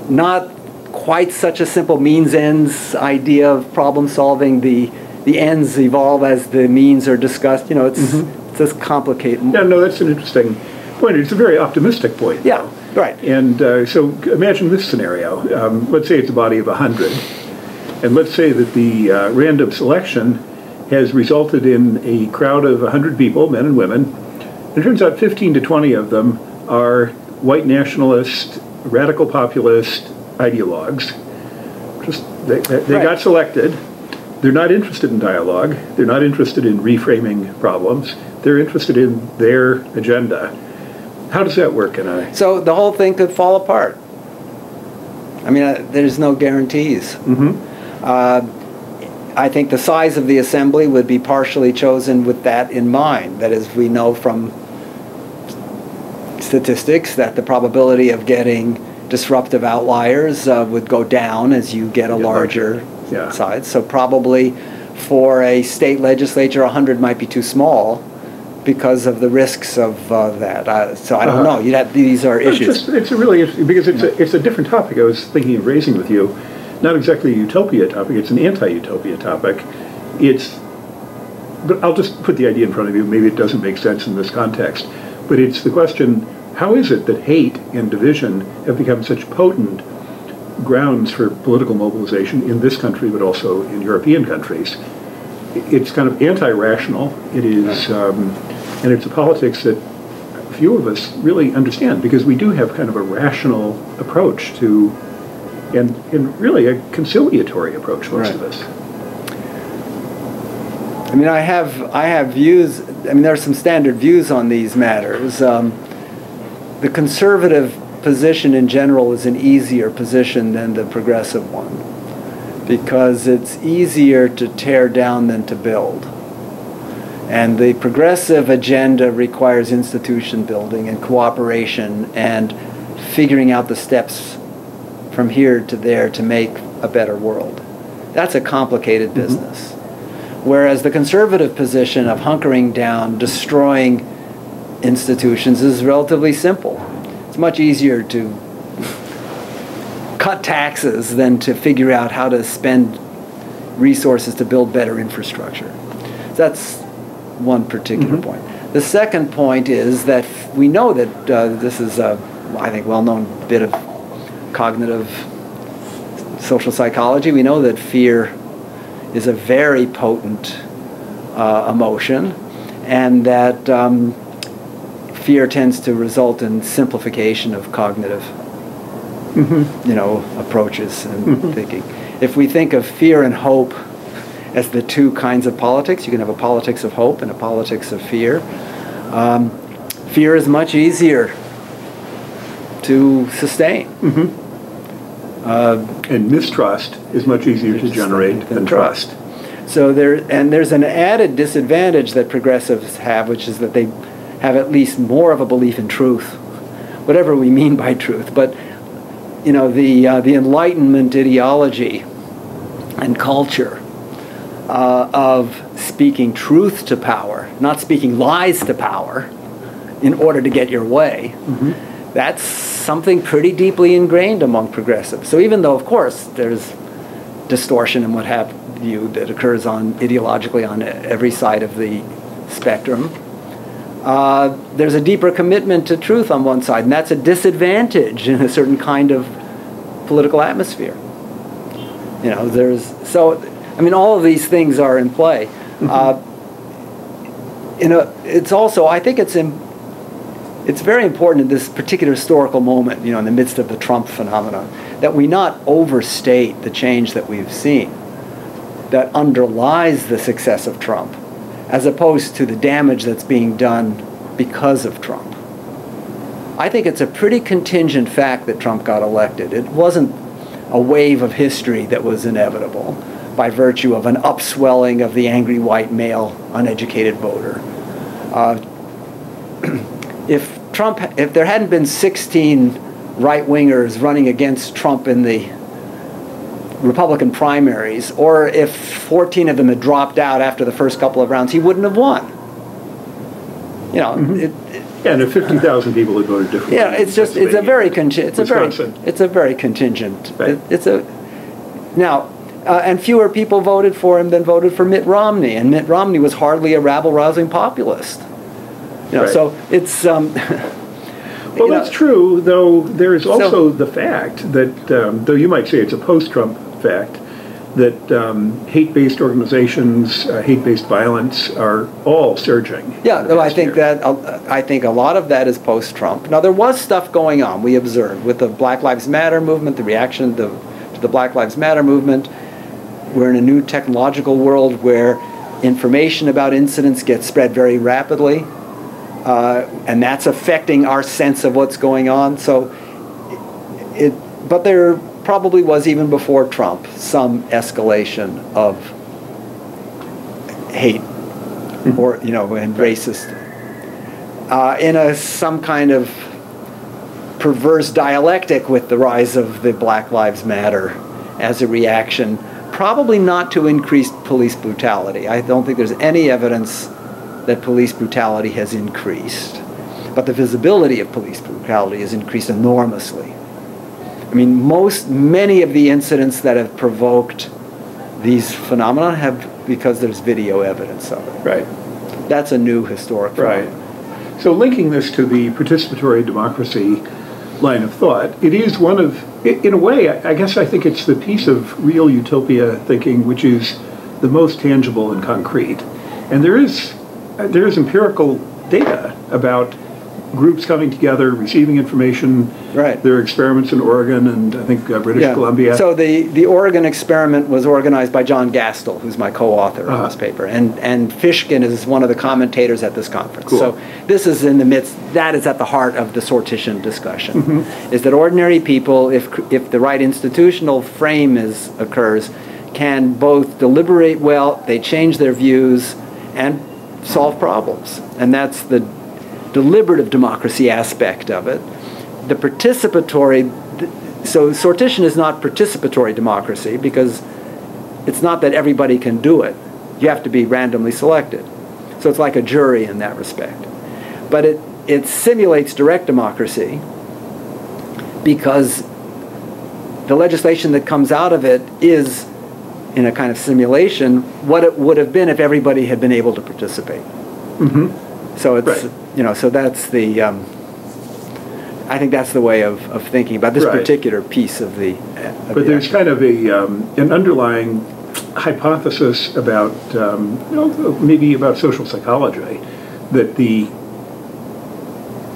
not quite such a simple means-ends idea of problem solving. The ends evolve as the means are discussed. It's just complicated. Yeah, no, that's an interesting point. It's a very optimistic point. Yeah, right. And so imagine this scenario. Let's say it's a body of 100. And let's say that the random selection has resulted in a crowd of 100 people, men and women. It turns out 15 to 20 of them are white nationalist, radical populist ideologues. They Right. got selected. They're not interested in dialogue. They're not interested in reframing problems. They're interested in their agenda. How does that work? So the whole thing could fall apart. I mean, there's no guarantees. I think the size of the assembly would be partially chosen with that in mind. That is, we know from statistics that the probability of getting disruptive outliers would go down as you get a larger size. So probably for a state legislature, 100 might be too small because of the risks of that. So I don't know. These are issues. It's a really interesting, because it's a different topic I was thinking of raising with you. Not exactly a utopia topic, it's an anti-utopia topic. But I'll just put the idea in front of you, maybe it doesn't make sense in this context, but it's the question, how is it that hate and division have become such potent grounds for political mobilization in this country, but also in European countries? It's kind of anti-rational, it is, and it's a politics that few of us really understand, because we do have kind of a rational approach to, and really a conciliatory approach, most of us. I mean, I have views. I mean, there are some standard views on these matters. The conservative position in general is an easier position than the progressive one, because it's easier to tear down than to build. And the progressive agenda requires institution building and cooperation and figuring out the steps from here to there to make a better world. That's a complicated business. Whereas the conservative position of hunkering down, destroying institutions is relatively simple. It's much easier to cut taxes than to figure out how to spend resources to build better infrastructure. That's one particular point. The second point is that we know that this is a, I think, well-known bit of cognitive social psychology. We know that fear is a very potent emotion, and that fear tends to result in simplification of cognitive approaches and thinking. If we think of fear and hope as the two kinds of politics, you can have a politics of hope and a politics of fear. Fear is much easier to sustain. And mistrust is much easier to generate than trust. So there's an added disadvantage that progressives have, which is that they have at least more of a belief in truth, whatever we mean by truth. But the Enlightenment ideology and culture of speaking truth to power, not speaking lies to power, in order to get your way. That's something pretty deeply ingrained among progressives. So even though, of course, there's distortion and what have you that occurs ideologically on every side of the spectrum, there's a deeper commitment to truth on one side, and that's a disadvantage in a certain kind of political atmosphere. All of these things are in play. It's also, I think it's very important in this particular historical moment, in the midst of the Trump phenomenon, that we not overstate the change that we've seen that underlies the success of Trump. as opposed to the damage that's being done because of Trump. I think it's a pretty contingent fact that Trump got elected. It wasn't a wave of history that was inevitable by virtue of an upswelling of the angry white male uneducated voter. If there hadn't been 16 right-wingers running against Trump in the Republican primaries, or if 14 of them had dropped out after the first couple of rounds, he wouldn't have won. You know, and if 50,000 people had voted differently. Yeah, it's a very contingent. Right. And fewer people voted for him than voted for Mitt Romney, and Mitt Romney was hardly a rabble-rousing populist. You know, right. So it's. Well, that's true, though there is also the fact that, though you might say it's a post-Trump fact, that hate-based organizations, hate-based violence are all surging. Yeah, no, I think a lot of that is post-Trump. Now, there was stuff going on, we observed, with the Black Lives Matter movement, the reaction to the Black Lives Matter movement. We're in a new technological world where information about incidents gets spread very rapidly. And that's affecting our sense of what's going on. But there probably was, even before Trump, some escalation of hate and racist in some kind of perverse dialectic with the rise of the Black Lives Matter as a reaction, probably not to increased police brutality. I don't think there's any evidence that police brutality has increased. But the visibility of police brutality has increased enormously. I mean, many of the incidents that have provoked these phenomena have because there's video evidence of it. Right. That's a new historic phenomenon. Right. So linking this to the participatory democracy line of thought, it is one of, in a way, I guess I think it's the piece of real utopia thinking which is the most tangible and concrete. And there is empirical data about groups coming together, receiving information. Right. There are experiments in Oregon and I think British Columbia. So the Oregon experiment was organized by John Gastel, who's my co-author on this paper, and Fishkin is one of the commentators at this conference. Cool. So this is in the midst, that is at the heart of the sortition discussion, is that ordinary people, if the right institutional frame occurs, can both deliberate well, they change their views, and solve problems. And that's the deliberative democracy aspect of it. The participatory, so sortition is not participatory democracy because it's not that everybody can do it. You have to be randomly selected. So it's like a jury in that respect. But it simulates direct democracy because the legislation that comes out of it is, in a kind of simulation, what it would have been if everybody had been able to participate. So it's, right. So that's the, I think that's the way of thinking about this particular piece of the. But there's kind of an underlying hypothesis about, maybe about social psychology, that the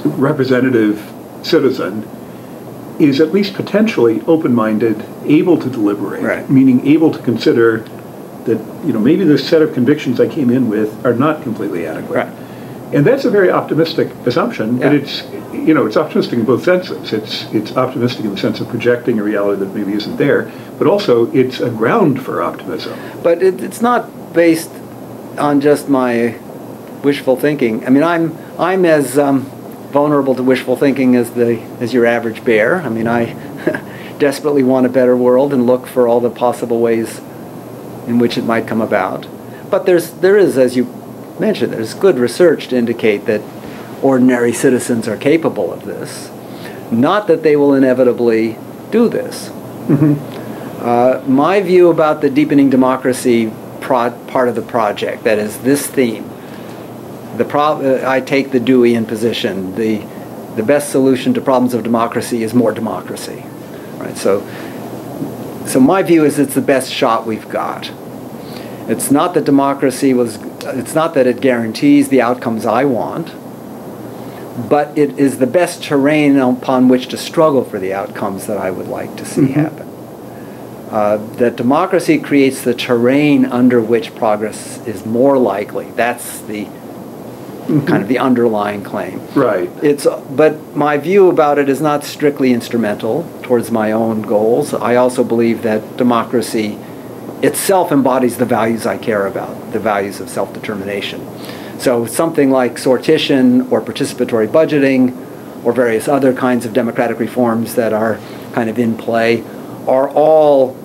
representative citizen is at least potentially open-minded, able to deliberate, meaning able to consider that, maybe the set of convictions I came in with are not completely adequate. Right. And that's a very optimistic assumption, but it's optimistic in both senses. It's optimistic in the sense of projecting a reality that maybe isn't there, but also it's a ground for optimism. But it's not based on just my wishful thinking. I mean, I'm as vulnerable to wishful thinking as your average bear. I mean, I desperately want a better world and look for all the possible ways in which it might come about. But there is, as you mentioned, there's good research to indicate that ordinary citizens are capable of this. Not that they will inevitably do this. My view about the deepening democracy part of the project, that is this theme, I take the Deweyan position. The best solution to problems of democracy is more democracy. Right? So my view is it's the best shot we've got. It's not that it's not that it guarantees the outcomes I want, but it is the best terrain upon which to struggle for the outcomes that I would like to see happen. that democracy creates the terrain under which progress is more likely. That's the kind of the underlying claim. Right. But my view about it is not strictly instrumental towards my own goals. I also believe that democracy itself embodies the values I care about, the values of self-determination. So something like sortition or participatory budgeting or various other kinds of democratic reforms that are kind of in play are all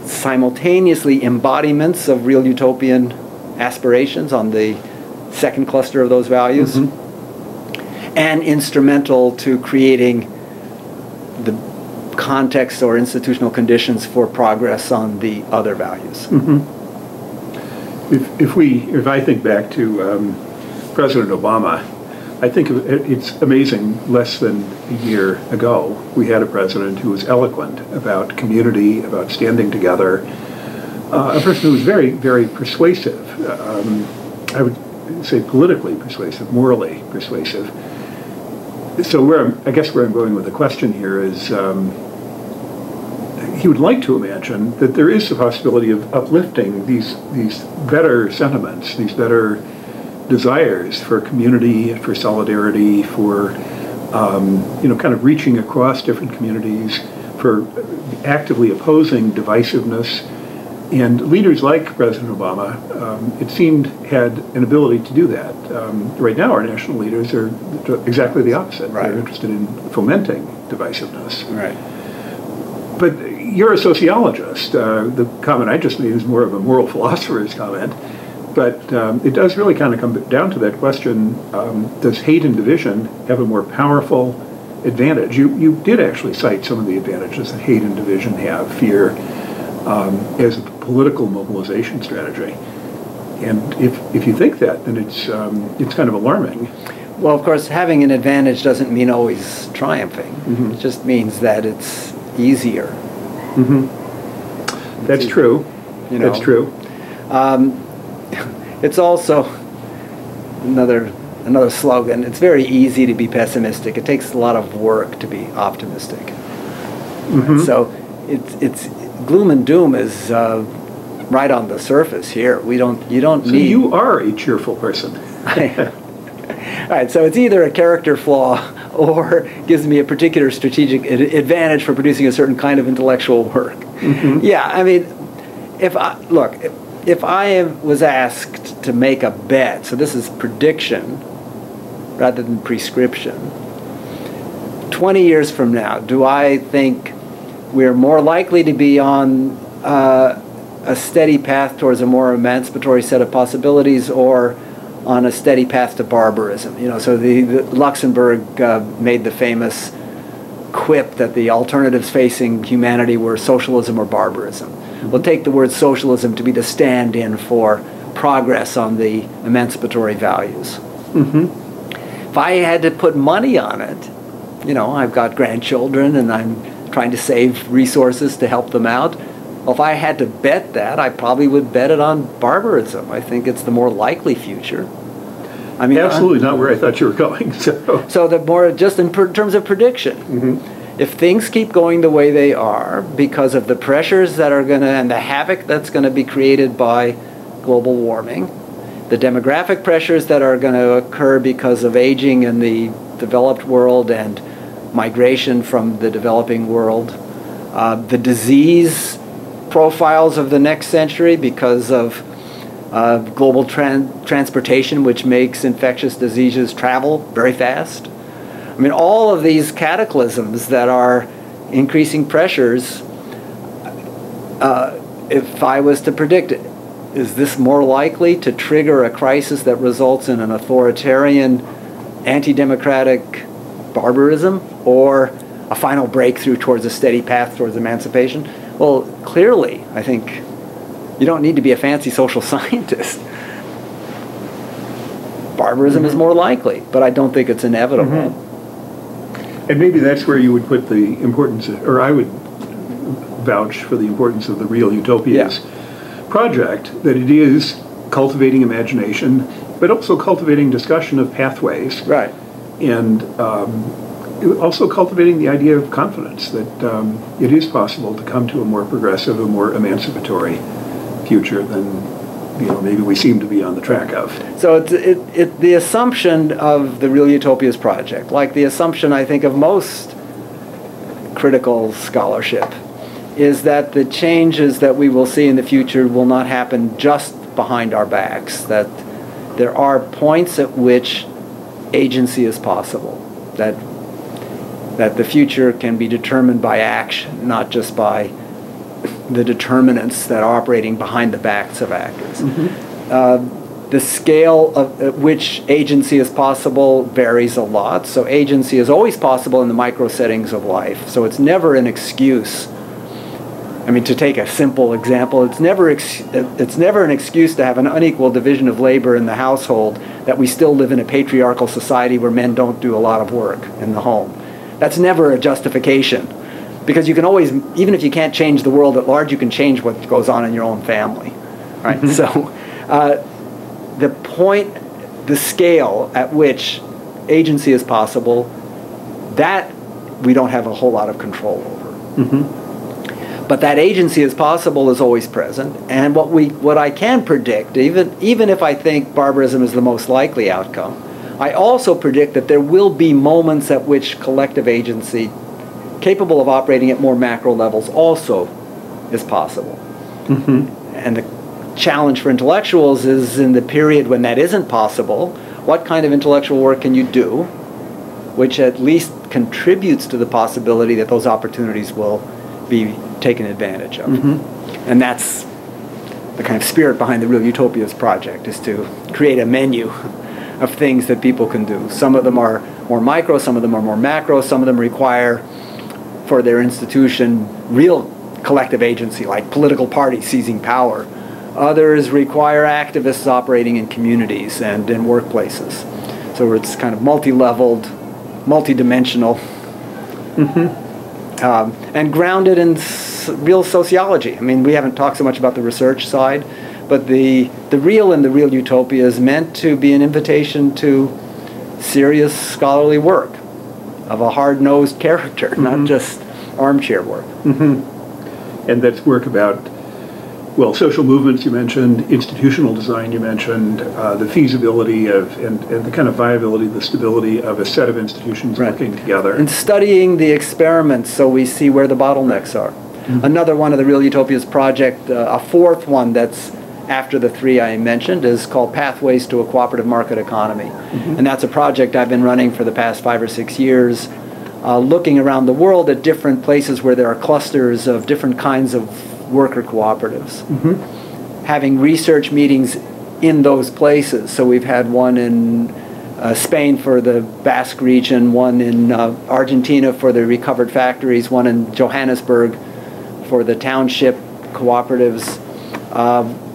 simultaneously embodiments of real utopian aspirations on the second cluster of those values, and instrumental to creating the context or institutional conditions for progress on the other values. If I think back to President Obama, I think it's amazing. Less than a year ago, we had a president who was eloquent about community, about standing together, a person who was very, very persuasive. I would say politically persuasive, morally persuasive. So I guess where I'm going with the question here is he would like to imagine that there is the possibility of uplifting these better sentiments, these better desires for community, for solidarity, for kind of reaching across different communities, for actively opposing divisiveness. And leaders like President Obama, it seemed, had an ability to do that. Right now, our national leaders are exactly the opposite. Right. They're interested in fomenting divisiveness. Right. But you're a sociologist. The comment I just made is more of a moral philosopher's comment. But it does really kind of come down to that question, does hate and division have a more powerful advantage? You did actually cite some of the advantages that hate and division have, fear, as a political mobilization strategy. And if you think that, then it's kind of alarming. Well, of course, having an advantage doesn't mean always triumphing. It just means that it's easier. That's true. That's true. It's also another slogan. It's very easy to be pessimistic. It takes a lot of work to be optimistic. So it's gloom and doom is right on the surface here. You don't need. So you are a cheerful person. All right. So it's either a character flaw or gives me a particular strategic advantage for producing a certain kind of intellectual work. Yeah. I mean, if I was asked to make a bet, so this is prediction rather than prescription, 20 years from now, do I think we're more likely to be on a steady path towards a more emancipatory set of possibilities, or on a steady path to barbarism? So the Luxemburg made the famous quip that the alternatives facing humanity were socialism or barbarism. We'll take the word socialism to be the stand-in for progress on the emancipatory values. If I had to put money on it, I've got grandchildren and I'm trying to save resources to help them out. Well, if I had to bet that, I probably would bet it on barbarism. I think it's the more likely future. I mean, absolutely not where I thought you were going. So the more, just in terms of prediction, if things keep going the way they are because of the pressures that are and the havoc that's going to be created by global warming, the demographic pressures that are going to occur because of aging in the developed world and migration from the developing world, the disease profiles of the next century because of global transportation, which makes infectious diseases travel very fast. I mean, all of these cataclysms that are increasing pressures, if I was to predict it, is this more likely to trigger a crisis that results in an authoritarian, anti-democratic barbarism, or a final breakthrough towards a steady path towards emancipation? Well, clearly, I think you don't need to be a fancy social scientist. Barbarism is more likely, but I don't think it's inevitable. And maybe that's where you would put the importance, or I would vouch for the importance of the Real Utopias project, that it is cultivating imagination, but also cultivating discussion of pathways. Right. And also cultivating the idea of confidence that it is possible to come to a more progressive, a more emancipatory future than maybe we seem to be on the track of. So it's the assumption of the Real Utopias project, like the assumption I think of most critical scholarship, is that the changes that we will see in the future will not happen just behind our backs, that there are points at which agency is possible, that the future can be determined by action, not just by the determinants that are operating behind the backs of actors. The scale at which agency is possible varies a lot. So agency is always possible in the micro settings of life. So it's never an excuse. I mean, to take a simple example, it's never an excuse to have an unequal division of labor in the household that we still live in a patriarchal society where men don't do a lot of work in the home. That's never a justification. Because you can always, even if you can't change the world at large, you can change what goes on in your own family. Right? So the point, the scale at which agency is possible, that we don't have a whole lot of control over. But that agency is possible is always present. And what I can predict, even if I think barbarism is the most likely outcome, I also predict that there will be moments at which collective agency capable of operating at more macro levels also is possible. And the challenge for intellectuals is in the period when that isn't possible, what kind of intellectual work can you do which at least contributes to the possibility that those opportunities will be taken advantage of. And that's the kind of spirit behind the Real Utopias project, is to create a menu of things that people can do. Some of them are more micro, some of them are more macro, some of them require for their institution real collective agency, like political parties seizing power. Others require activists operating in communities and in workplaces. So it's kind of multi-leveled, multi-dimensional, and grounded in real sociology. I mean, we haven't talked so much about the research side, but the real in the Real Utopia is meant to be an invitation to serious scholarly work of a hard-nosed character, not just armchair work. And that's work about, well, social movements you mentioned, institutional design you mentioned, the feasibility of, and the kind of viability, the stability of a set of institutions working together. And studying the experiments so we see where the bottlenecks are. Another one of the Real Utopias project, a fourth one that's after the three I mentioned, is called Pathways to a Cooperative Market Economy. And that's a project I've been running for the past 5 or 6 years, looking around the world at different places where there are clusters of different kinds of worker cooperatives. Having research meetings in those places. So we've had one in Spain for the Basque region, one in Argentina for the recovered factories, one in Johannesburg for the township cooperatives,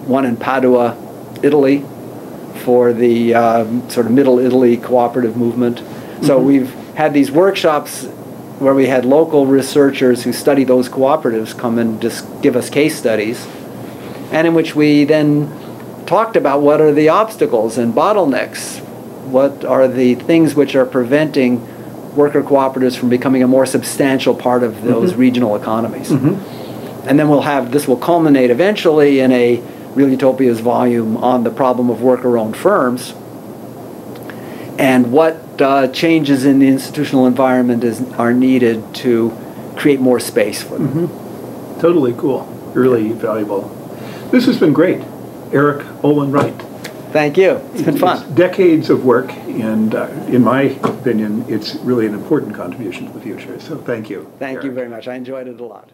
one in Padua, Italy for the sort of Middle Italy cooperative movement. So we've had these workshops where we had local researchers who study those cooperatives come and just give us case studies, and in which we then talked about what are the obstacles and bottlenecks, what are the things which are preventing worker cooperatives from becoming a more substantial part of those regional economies. And then this will culminate eventually in a Real Utopias volume on the problem of worker-owned firms and what changes in the institutional environment are needed to create more space for them. Totally cool. Really valuable. This has been great. Erik Olin Wright. Thank you. It's been fun. It's decades of work, and in my opinion, it's really an important contribution to the future. So thank you. Thank you very much. I enjoyed it a lot.